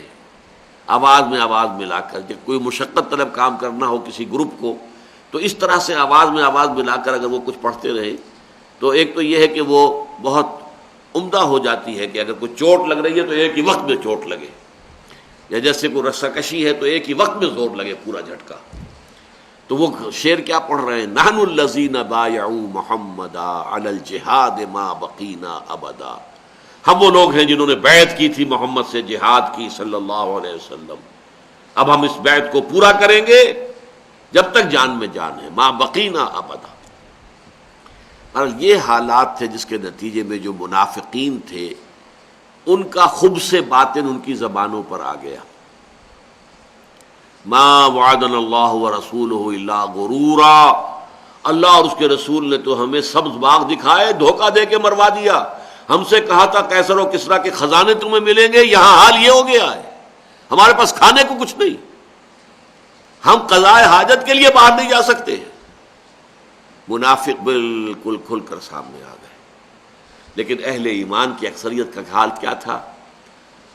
آواز میں آواز ملا کر، جب کوئی مشقت طلب کام کرنا ہو کسی گروپ کو تو اس طرح سے آواز میں آواز ملا کر اگر وہ کچھ پڑھتے رہے تو ایک تو یہ ہے کہ وہ بہت عمدہ ہو جاتی ہے کہ اگر کوئی چوٹ لگ رہی ہے تو ایک ہی وقت میں چوٹ لگے، یا جیسے کوئی رسہ کشی ہے تو ایک ہی وقت میں زور لگے پورا جھٹکا۔ تو وہ شعر کیا پڑھ رہے ہیں؟ نحن الذین بایعوا محمدا علی الجہاد ما بقینا ابدا، ہم وہ لوگ ہیں جنہوں نے بیعت کی تھی محمد سے، جہاد کی صلی اللہ علیہ وسلم، اب ہم اس بیعت کو پورا کریں گے جب تک جان میں جان ہے، ما بقینا ابدا۔ اور یہ حالات تھے جس کے نتیجے میں جو منافقین تھے ان کا خبث باطن ان کی زبانوں پر آ گیا۔ ما وعدنا اللہ ورسولہ الا غرورا، اللہ اور اس کے رسول نے تو ہمیں سبز باغ دکھائے، دھوکہ دے کے مروا دیا۔ ہم سے کہا تھا کیسر و کسریٰ کے خزانے تمہیں ملیں گے، یہاں حال یہ ہو گیا ہے، ہمارے پاس کھانے کو کچھ نہیں، ہم قضاء حاجت کے لیے باہر نہیں جا سکتے۔ منافق بالکل کھل کر سامنے آ گئے، لیکن اہل ایمان کی اکثریت کا حال کیا تھا؟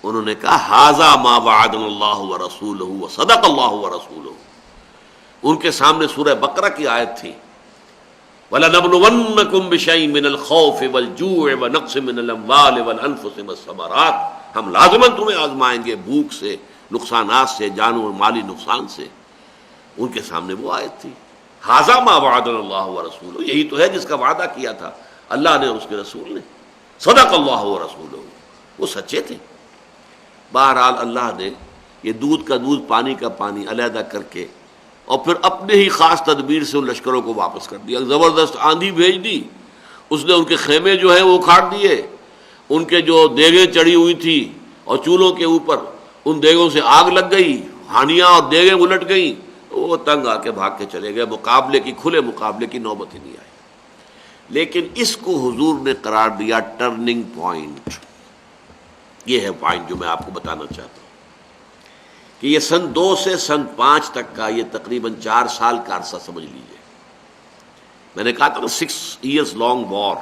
انہوں نے کہا ھذا ما وعدنا اللہ ورسولہ وصدق اللہ ورسولہ۔ ان کے سامنے سورہ بقرہ کی آیت تھی وَلَنَبْلُوَنَّكُمْ بِشَيْءٍ مِّنَ الْخَوْفِ وَالْجُوعِ وَنَقْصٍ مِّنَ الْأَمْوَالِ وَالْأَنفُسِ وَالثَّمَرَاتِ، ہم لازماً تمہیں آزمائیں گے بھوک سے، نقصانات سے، جان اور مالی نقصان سے، ان کے سامنے وہ آیت تھی، ھذا ما وعدنا اللہ ورسولہ، یہی تو ہے جس کا وعدہ کیا تھا اللہ نے اور اس کے رسول نے، صدق اللہ ورسولہ، وہ سچے تھے۔ بہرحال اللہ نے یہ دودھ کا دودھ پانی کا پانی علیحدہ کر کے اور پھر اپنے ہی خاص تدبیر سے ان لشکروں کو واپس کر دیا، زبردست آندھی بھیج دی، اس نے ان کے خیمے جو ہیں وہ اکھاڑ دیے، ان کے جو دیگیں چڑھی ہوئی تھی اور چولہوں کے اوپر ان دیگوں سے آگ لگ گئی، ہانیاں اور دیگیں الٹ گئیں، وہ تنگ آ کے بھاگ کے چلے گئے، مقابلے کی، کھلے مقابلے کی نوبت ہی نہیں آئی۔ لیکن اس کو حضور نے قرار دیا ٹرننگ پوائنٹ۔ یہ ہے پوائنٹ جو میں آپ کو بتانا چاہتا ہوں کہ یہ سن 2 سے سن 5 تک کا یہ تقریباً 4 سال کا عرصہ سمجھ لیجیے۔ میں نے کہا تھا نا 6 years long war،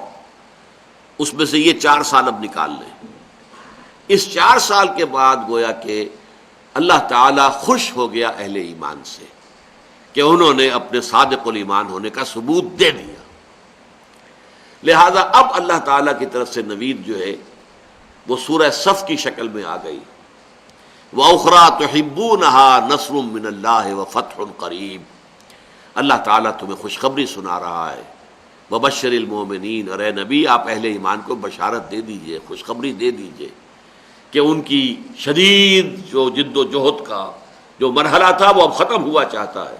اس میں سے یہ 4 سال اب نکال لیں۔ اس 4 سال کے بعد گویا کہ اللہ تعالی خوش ہو گیا اہل ایمان سے کہ انہوں نے اپنے صادق الایمان ہونے کا ثبوت دے دیا، لہذا اب اللہ تعالیٰ کی طرف سے نوید جو ہے وہ سورہ صف کی شکل میں آ گئی، وَأُخْرَىٰ تُحِبُّونَهَا نَصْرٌ مِّنَ اللَّهِ وَفَتْحٌ قَرِيبٌ، اللہ تعالیٰ تمہیں خوشخبری سنا رہا ہے، وَبَشِّرِ الْمُؤْمِنِينَ، اور اے نبی آپ اہل ایمان کو بشارت دے دیجئے، خوشخبری دے دیجئے کہ ان کی شدید جو جد و جہد کا جو مرحلہ تھا وہ اب ختم ہوا چاہتا ہے،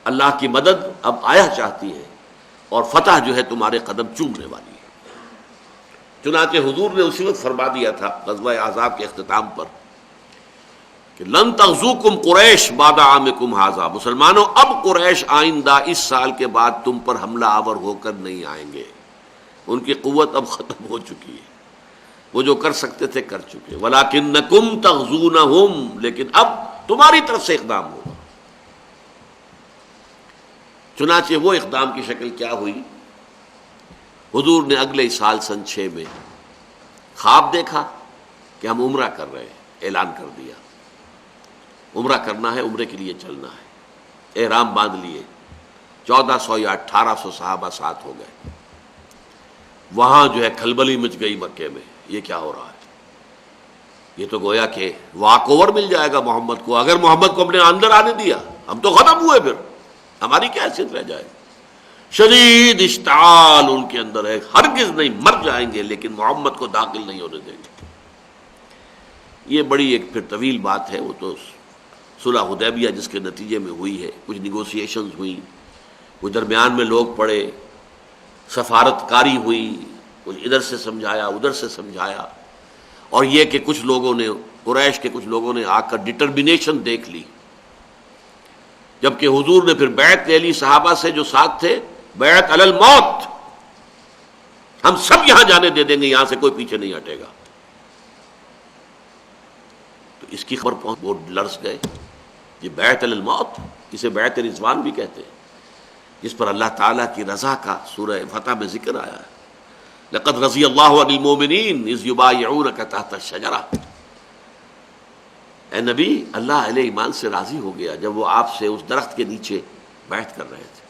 اللہ کی مدد اب آیا چاہتی ہے اور فتح جو ہے تمہارے قدم چومنے والی ہے۔ چنانچہ حضور نے اسی وقت فرما دیا تھا غزوہ احزاب کے اختتام پر کہ لن تغزوکم قریش بعد عامکم ھذا، مسلمانوں اب قریش آئندہ اس سال کے بعد تم پر حملہ آور ہو کر نہیں آئیں گے، ان کی قوت اب ختم ہو چکی ہے، وہ جو کر سکتے تھے کر چکے، ولکنکم تغزونہم، لیکن اب تمہاری طرف سے اقدام ہوگا۔ چنانچہ وہ اقدام کی شکل کیا ہوئی؟ حضور نے اگلے سال سن 6 میں خواب دیکھا کہ ہم عمرہ کر رہے ہیں، اعلان کر دیا عمرہ کرنا ہے، عمرے کے لیے چلنا ہے، احرام باندھ لیے، 1400 یا 1800 صحابہ ساتھ ہو گئے۔ وہاں جو ہے کھلبلی مچ گئی مکے میں، یہ کیا ہو رہا ہے؟ یہ تو گویا کہ واک اوور مل جائے گا محمد کو، اگر محمد کو اپنے اندر آنے دیا ہم تو ختم ہوئے، پھر ہماری کیا حیثیت رہ جائے؟ شدید اشتعال ان کے اندر ہے، ہرگز نہیں، مر جائیں گے لیکن محمد کو داخل نہیں ہونے دیں گے۔ یہ بڑی ایک پھر طویل بات ہے، وہ تو صلح حدیبیہ جس کے نتیجے میں ہوئی ہے، کچھ نیگوسیشنز ہوئی، کچھ درمیان میں لوگ پڑے، سفارت کاری ہوئی، کچھ ادھر سے سمجھایا ادھر سے سمجھایا، اور یہ کہ کچھ لوگوں نے، قریش کے کچھ لوگوں نے آ کر ڈٹرمنیشن دیکھ لی، جبکہ حضور نے پھر بیعت لے لی صحابہ سے جو ساتھ تھے، بیعت علی الموت، ہم سب یہاں جانے دے دیں گے، یہاں سے کوئی پیچھے نہیں ہٹے گا۔ تو اس کی خبر پہنچ، وہ لرز گئے، یہ بیعت علی الموت، جسے بیعت رضوان بھی کہتے ہیں، جس پر اللہ تعالیٰ کی رضا کا سورہ فتح میں ذکر آیا ہے، لقد رضی اللہ عن المؤمنین اذ یبایعونک تحت الشجرہ، اے نبی اللہ اہل ایمان سے راضی ہو گیا جب وہ آپ سے اس درخت کے نیچے بیعت کر رہے تھے،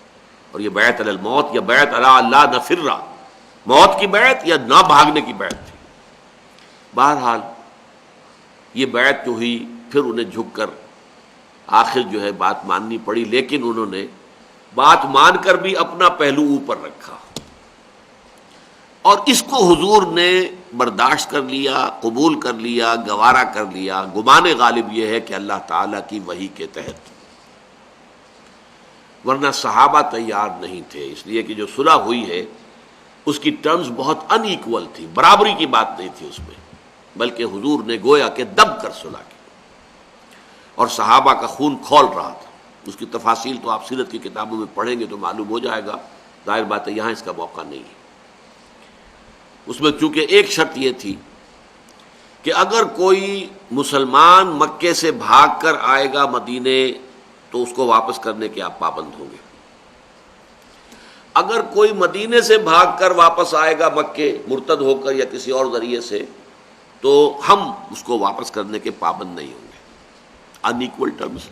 اور یہ بیعت علی الموت یا بیعت علی اللہ نفر، موت کی بیعت یا نہ بھاگنے کی بیعت تھی۔ بہرحال یہ بیعت جو ہوئی، پھر انہیں جھک کر آخر جو ہے بات ماننی پڑی، لیکن انہوں نے بات مان کر بھی اپنا پہلو اوپر رکھا، اور اس کو حضور نے برداشت کر لیا، قبول کر لیا، گوارا کر لیا، گمان غالب یہ ہے کہ اللہ تعالیٰ کی وحی کے تحت، ورنہ صحابہ تیار نہیں تھے، اس لیے کہ جو صلح ہوئی ہے اس کی ٹرمز بہت ان ایکول تھی، برابری کی بات نہیں تھی اس میں، بلکہ حضور نے گویا کہ دب کر صلح کی، اور صحابہ کا خون کھول رہا تھا۔ اس کی تفاصیل تو آپ سیرت کی کتابوں میں پڑھیں گے تو معلوم ہو جائے گا، ظاہر بات ہے یہاں اس کا موقع نہیں ہے۔ اس میں چونکہ ایک شرط یہ تھی کہ اگر کوئی مسلمان مکے سے بھاگ کر آئے گا مدینے تو اس کو واپس کرنے کے آپ پابند ہوں گے، اگر کوئی مدینے سے بھاگ کر واپس آئے گا مکے مرتد ہو کر یا کسی اور ذریعے سے تو ہم اس کو واپس کرنے کے پابند نہیں ہوں گے، ان ایکول ٹرمز۔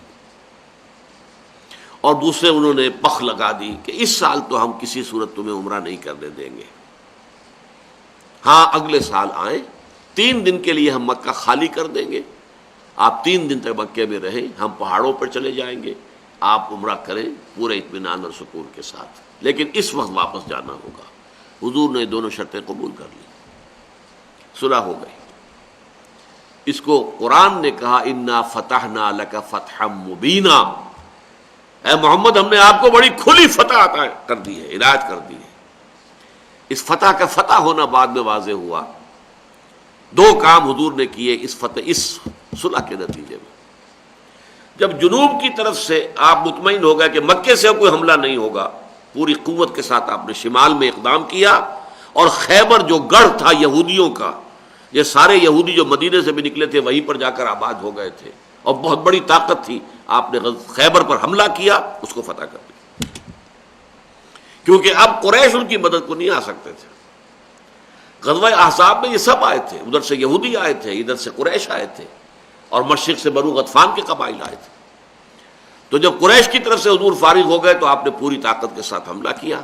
اور دوسرے انہوں نے پخ لگا دی کہ اس سال تو ہم کسی صورت تمہیں عمرہ نہیں کرنے دیں گے، ہاں اگلے سال آئیں، 3 دن کے لیے ہم مکہ خالی کر دیں گے آپ 3 دن تک مکے میں رہیں، ہم پہاڑوں پر چلے جائیں گے، آپ عمرہ کریں پورے اطمینان اور سکون کے ساتھ، لیکن اس وقت واپس جانا ہوگا۔ حضور نے دونوں شرطیں قبول کر لی، صلح ہو گئی۔ اس کو قرآن نے کہا انا فتحنا لک فتحا مبینا، اے محمد ہم نے آپ کو بڑی کھلی فتح عطا کر دی ہے، عنایت کر دی ہے۔ اس فتح کا فتح ہونا بعد میں واضح ہوا، 2 کام حضور نے کیے اس صلح کے نتیجے میں۔ جب جنوب کی طرف سے آپ مطمئن ہو گئے کہ مکے سے کوئی حملہ نہیں ہوگا، پوری قوت کے ساتھ آپ نے شمال میں اقدام کیا، اور خیبر جو گڑھ تھا یہودیوں کا، یہ سارے یہودی جو مدینے سے بھی نکلے تھے وہیں پر جا کر آباد ہو گئے تھے، اور بہت بڑی طاقت تھی، آپ نے خیبر پر حملہ کیا، اس کو فتح کر دیا، کیونکہ اب قریش ان کی مدد کو نہیں آ سکتے تھے۔ غزوہ احزاب میں یہ سب آئے تھے، ادھر سے یہودی آئے تھے، ادھر سے قریش آئے تھے، اور مشرق سے بنو غطفان کے قبائل آئے تھے۔ تو جب قریش کی طرف سے حضور فارغ ہو گئے تو آپ نے پوری طاقت کے ساتھ حملہ کیا،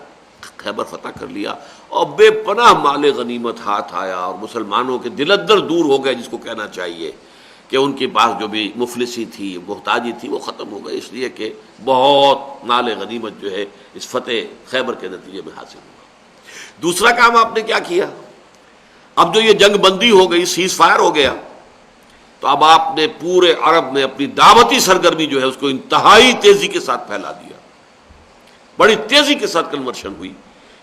خیبر فتح کر لیا، اور بے پناہ مال غنیمت ہاتھ آیا، اور مسلمانوں کے دل اندر دور ہو گئے، جس کو کہنا چاہیے کہ ان کے پاس جو بھی مفلسی تھی، محتاجی تھی، وہ ختم ہو گئی، اس لیے کہ بہت مال غنیمت جو ہے اس فتح خیبر کے نتیجے میں حاصل ہوا۔ دوسرا کام آپ نے کیا کیا؟ اب جو یہ جنگ بندی ہو گئی، سیز فائر ہو گیا، تو اب آپ نے پورے عرب میں اپنی دعوتی سرگرمی جو ہے اس کو انتہائی تیزی کے ساتھ پھیلا دیا، بڑی تیزی کے ساتھ کنورشن ہوئی،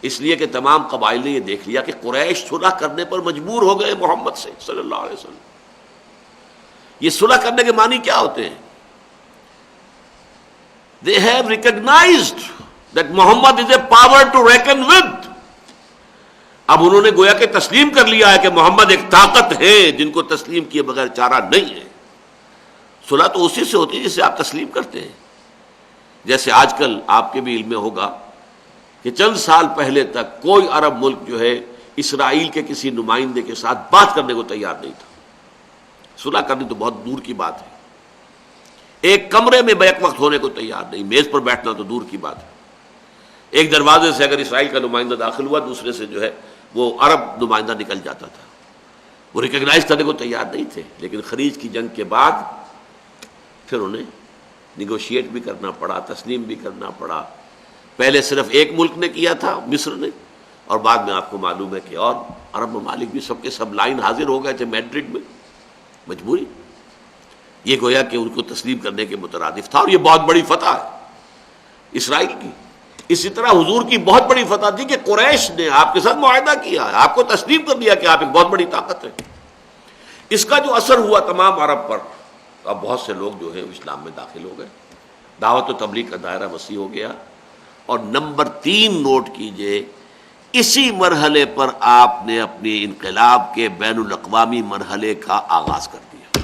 اس لیے کہ تمام قبائل نے یہ دیکھ لیا کہ قریش صلح کرنے پر مجبور ہو گئے محمد سے صلی اللہ علیہ وسلم۔ یہ صلح کرنے کے معنی کیا ہوتے ہیں؟ They have recognized that Muhammad is a power to reckon with۔ اب انہوں نے گویا کہ تسلیم کر لیا ہے کہ محمد ایک طاقت ہے جن کو تسلیم کیے بغیر چارہ نہیں ہے۔ صلح تو اسی سے ہوتی ہے جسے آپ تسلیم کرتے ہیں۔ جیسے آج کل آپ کے بھی علم میں ہوگا کہ چند سال پہلے تک کوئی عرب ملک جو ہے اسرائیل کے کسی نمائندے کے ساتھ بات کرنے کو تیار نہیں تھا۔ صلح کرنی تو بہت دور کی بات ہے، ایک کمرے میں بیک وقت ہونے کو تیار نہیں، میز پر بیٹھنا تو دور کی بات ہے۔ ایک دروازے سے اگر اسرائیل کا نمائندہ داخل ہوا، دوسرے سے جو ہے وہ عرب نمائندہ نکل جاتا تھا، وہ ریکگنائز کرنے کو تیار نہیں تھے۔ لیکن خلیج کی جنگ کے بعد پھر انہیں نیگوشیٹ بھی کرنا پڑا، تسلیم بھی کرنا پڑا۔ پہلے صرف ایک ملک نے کیا تھا، مصر نے، اور بعد میں آپ کو معلوم ہے کہ اور عرب ممالک بھی سب کے سب لائن حاضر ہو گئے تھے میڈرڈ میں، مجبوری۔ یہ گویا کہ ان کو تسلیم کرنے کے مترادف تھا، اور یہ بہت بڑی فتح ہے اسرائیل کی۔ اسی طرح حضور کی بہت بڑی فتح تھی کہ قریش نے آپ کے ساتھ معاہدہ کیا، آپ کو تسلیم کر لیا کہ آپ ایک بہت بڑی طاقت ہے۔ اس کا جو اثر ہوا تمام عرب پر، اب بہت سے لوگ جو ہے اسلام میں داخل ہو گئے، دعوت و تبلیغ کا دائرہ وسیع ہو گیا۔ اور نمبر 3 نوٹ کیجئے، اسی مرحلے پر آپ نے اپنی انقلاب کے بین الاقوامی مرحلے کا آغاز کر دیا۔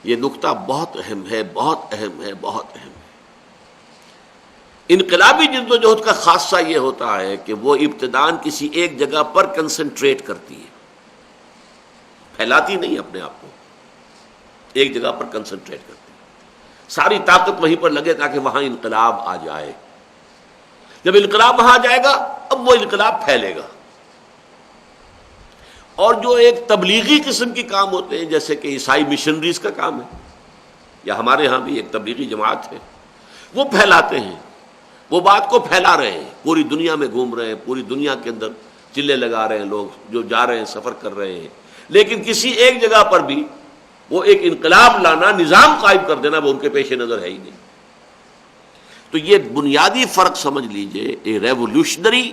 یہ نقطہ بہت اہم ہے، بہت اہم ہے، بہت اہم ہے۔ انقلابی جدوجہد کا خاصہ یہ ہوتا ہے کہ وہ ابتداً کسی ایک جگہ پر کنسنٹریٹ کرتی ہے، پھیلاتی نہیں اپنے آپ کو، ایک جگہ پر کنسنٹریٹ کرتی ہے، ساری طاقت وہیں پر لگے تاکہ وہاں انقلاب آ جائے۔ جب انقلاب وہاں آ جائے گا، اب وہ انقلاب پھیلے گا۔ اور جو ایک تبلیغی قسم کے کام ہوتے ہیں، جیسے کہ عیسائی مشنریز کا کام ہے، یا ہمارے ہاں بھی ایک تبلیغی جماعت ہے، وہ پھیلاتے ہیں، وہ بات کو پھیلا رہے ہیں، پوری دنیا میں گھوم رہے ہیں، پوری دنیا کے اندر چلے لگا رہے ہیں، لوگ جو جا رہے ہیں سفر کر رہے ہیں۔ لیکن کسی ایک جگہ پر بھی وہ ایک انقلاب لانا، نظام قائم کر دینا، وہ ان کے پیش نظر ہے ہی نہیں۔ تو یہ بنیادی فرق سمجھ لیجئے، ریولوشنری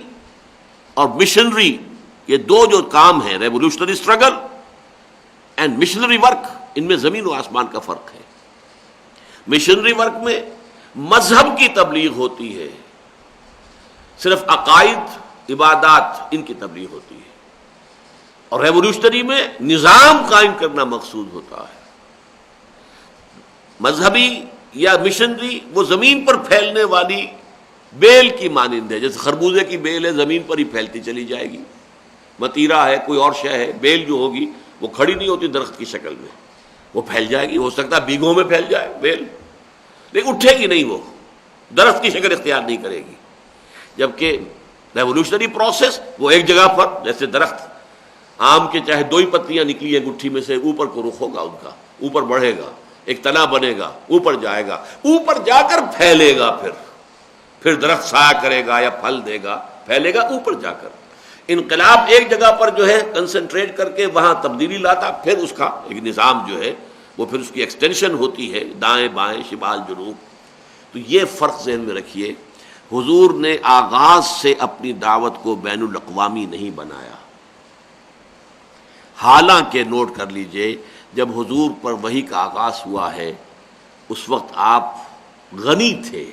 اور مشنری، یہ دو جو کام ہیں، revolutionary struggle and missionary work, ان میں زمین و آسمان کا فرق ہے۔ مشنری ورک میں مذہب کی تبلیغ ہوتی ہے، صرف عقائد، عبادات، ان کی تبلیغ ہوتی ہے، اور ریولوشنری میں نظام قائم کرنا مقصود ہوتا ہے۔ مذہبی یا مشنری وہ زمین پر پھیلنے والی بیل کی مانند ہے، جیسے خربوزے کی بیل ہے، زمین پر ہی پھیلتی چلی جائے گی۔ متیرا ہے، کوئی اور شے ہے، بیل جو ہوگی وہ کھڑی نہیں ہوتی درخت کی شکل میں، وہ پھیل جائے گی، ہو سکتا ہے بیگھوں میں پھیل جائے بیل، لیکن اٹھے گی نہیں، وہ درخت کی شکل اختیار نہیں کرے گی۔ جبکہ ریولوشنری پروسیس وہ ایک جگہ پر، جیسے درخت آم کے چاہے 2 ہی پتیاں نکلی ہیں گٹھی میں سے، اوپر کو رخ ہوگا ان کا، اوپر بڑھے گا، ایک تنا بنے گا، اوپر جائے گا، اوپر جا کر پھیلے گا، پھر درخت سایہ کرے گا یا پھل دے گا، پھیلے گا اوپر جا کر۔ انقلاب ایک جگہ پر جو ہے کنسنٹریٹ کر کے وہاں تبدیلی لاتا، پھر اس کا ایک نظام جو ہے وہ پھر اس کی ایکسٹینشن ہوتی ہے دائیں بائیں شمال جنوب۔ تو یہ فرق ذہن میں رکھیے، حضور نے آغاز سے اپنی دعوت کو بین الاقوامی نہیں بنایا، حالانکہ نوٹ کر لیجئے جب حضور پر وحی کا آغاز ہوا ہے اس وقت آپ غنی تھے،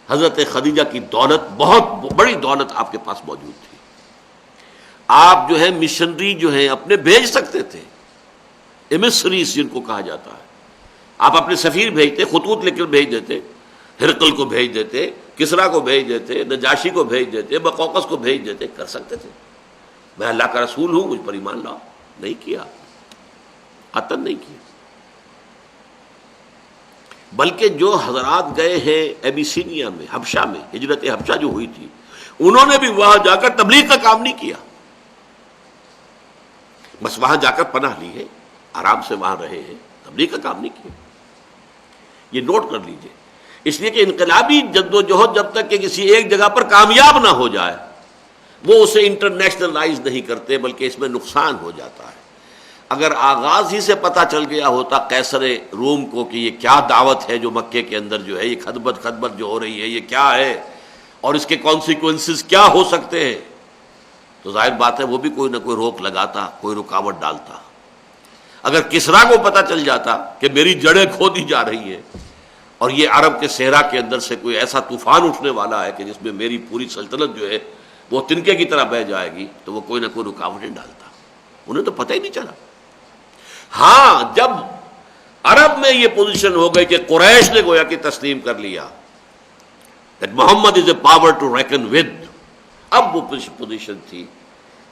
حضرت خدیجہ کی دولت، بہت بڑی دولت آپ کے پاس موجود تھی، آپ جو ہے مشنری جو ہیں اپنے بھیج سکتے تھے، ایمسریز جن کو کہا جاتا ہے، آپ اپنے سفیر بھیجتے، خطوط لکھ کر بھیج دیتے، ہرقل کو بھیج دیتے، کسرا کو بھیج دیتے، نجاشی کو بھیج دیتے، بقوقس کو بھیج دیتے، کر سکتے تھے، میں اللہ کا رسول ہوں مجھ پر ایمان لاؤ، نہیں کیا، قطعاً نہیں کیا۔ بلکہ جو حضرات گئے ہیں ایبیسینیا میں، حبشہ میں، ہجرت حبشہ جو ہوئی تھی، انہوں نے بھی وہاں جا کر تبلیغ کا کام نہیں کیا، بس وہاں جا کر پناہ لی ہے، آرام سے وہاں رہے ہیں، تبلیغ کا کام نہیں کیا۔ یہ نوٹ کر لیجئے، اس لیے کہ انقلابی جدوجہد جب تک کہ کسی ایک جگہ پر کامیاب نہ ہو جائے وہ اسے انٹرنیشنلائز نہیں کرتے، بلکہ اس میں نقصان ہو جاتا ہے۔ اگر آغاز ہی سے پتہ چل گیا ہوتا قیصر روم کو کہ یہ کیا دعوت ہے جو مکے کے اندر جو ہے یہ خدمت جو ہو رہی ہے یہ کیا ہے اور اس کے کانسیکوینسز کیا ہو سکتے ہیں، تو ظاہر بات ہے وہ بھی کوئی نہ کوئی روک لگاتا، کوئی رکاوٹ ڈالتا۔ اگر کسرا کو پتہ چل جاتا کہ میری جڑیں کھو دی جا رہی ہیں اور یہ عرب کے صحرا کے اندر سے کوئی ایسا طوفان اٹھنے والا ہے کہ جس میں میری پوری سلطنت جو ہے وہ تنکے کی طرح بہہ جائے گی، تو وہ کوئی نہ کوئی رکاوٹیں ڈالتا، انہیں تو پتہ ہی نہیں چلا۔ ہاں جب عرب میں یہ پوزیشن ہو گئی کہ قریش نے گویا کہ تسلیم کر لیا that Muhammad is a power to reckon with، اب وہ پوزیشن تھی،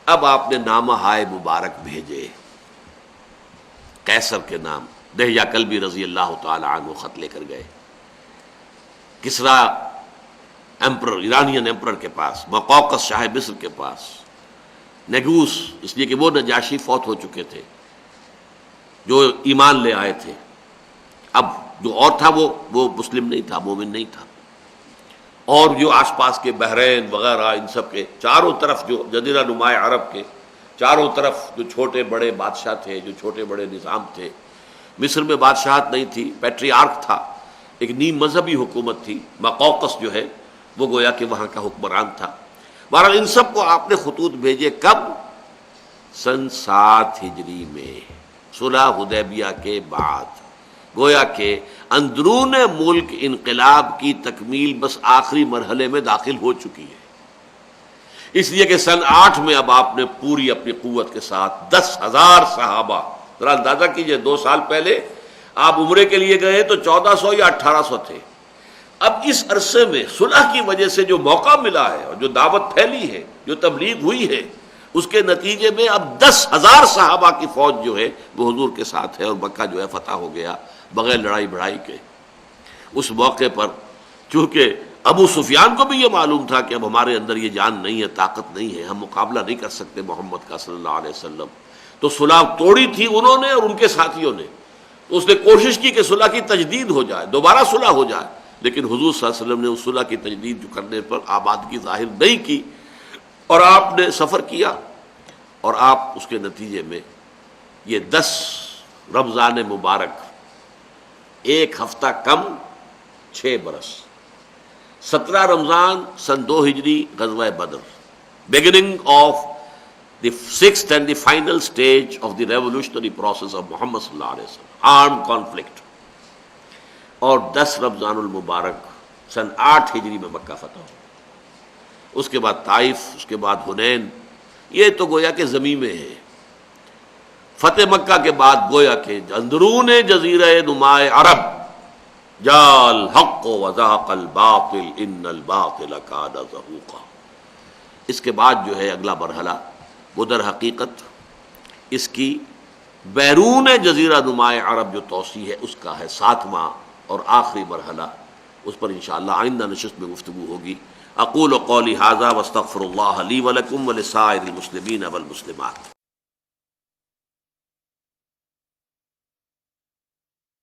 اب آپ نے نامہ ہائے مبارک بھیجے قیصر کے نام، دہیا کلبی رضی اللہ تعالی عنہ خط لے کر گئے کسرا ایمپرر، ایرانین ایمپرر کے پاس، مقوقس شاہ مصر کے پاس، نیگوس، اس لیے کہ وہ نجاشی فوت ہو چکے تھے جو ایمان لے آئے تھے، اب جو اور تھا وہ مسلم نہیں تھا، مومن نہیں تھا، اور جو آس پاس کے بحرین وغیرہ ان سب کے چاروں طرف جو جزیرہ نما عرب کے چاروں طرف جو چھوٹے بڑے بادشاہ تھے، جو چھوٹے بڑے نظام تھے، مصر میں بادشاہت نہیں تھی، پیٹریارک تھا، ایک نیم مذہبی حکومت تھی، مقوقس جو ہے وہ گویا کہ وہاں کا حکمران تھا۔ بہرحال ان سب کو آپ نے خطوط بھیجے، کب؟ سن 7 ہجری میں، صلح حدیبیہ کے بعد، گویا کہ اندرون ملک انقلاب کی تکمیل بس آخری مرحلے میں داخل ہو چکی ہے، اس لیے کہ سن 8 میں اب آپ نے پوری اپنی قوت کے ساتھ 10,000 صحابہ، ذرا اندازہ کیجئے 2 سال پہلے آپ عمرے کے لیے گئے تو 1400 یا 1800 تھے، اب اس عرصے میں صلح کی وجہ سے جو موقع ملا ہے اور جو دعوت پھیلی ہے، جو تبلیغ ہوئی ہے، اس کے نتیجے میں اب 10,000 صحابہ کی فوج جو ہے وہ حضور کے ساتھ ہے، اور مکہ جو ہے فتح ہو گیا بغیر لڑائی بڑھائی کے۔ اس موقع پر چونکہ ابو سفیان کو بھی یہ معلوم تھا کہ اب ہمارے اندر یہ جان نہیں ہے، طاقت نہیں ہے، ہم مقابلہ نہیں کر سکتے محمد کا صلی اللہ علیہ وسلم، تو صلح توڑی تھی انہوں نے اور ان کے ساتھیوں نے، تو اس نے کوشش کی کہ صلح کی تجدید ہو جائے، دوبارہ صلح ہو جائے، لیکن حضور صلی اللہ علیہ وسلم نے اس صلح کی تجدید جو کرنے پر آبادگی ظاہر نہیں کی، اور آپ نے سفر کیا، اور آپ اس کے نتیجے میں یہ 10 رمضان مبارک، 1 ہفتہ کم 6 برس، 17 رمضان سن 2 ہجری، غزوہ بدر، beginning of the 6th and the final stage of the revolutionary process of Muhammad صلی اللہ علیہ وسلم، armed conflict، اور 10 رمضان المبارک سن 8 ہجری میں مکہ فتح ہو، اس کے بعد طائف، اس کے بعد حنین، یہ تو گویا کہ زمین میں ہے۔ فتح مکہ کے بعد گویا کہ اندرون جزیرہ نما عرب جاء الحق وزهق الباطل ان الباطل کان زہوقا، اس کے بعد جو ہے اگلا مرحلہ وہ در حقیقت اس کی بیرون جزیرہ نما عرب جو توسیع ہے اس کا ہے، 7واں اور آخری مرحلہ، اس پر انشاءاللہ آئندہ نشست میں گفتگو ہوگی۔ اقول قولی ھذا واستغفر اللہ لی ولکم ولسائر المسلمین والمسلمات.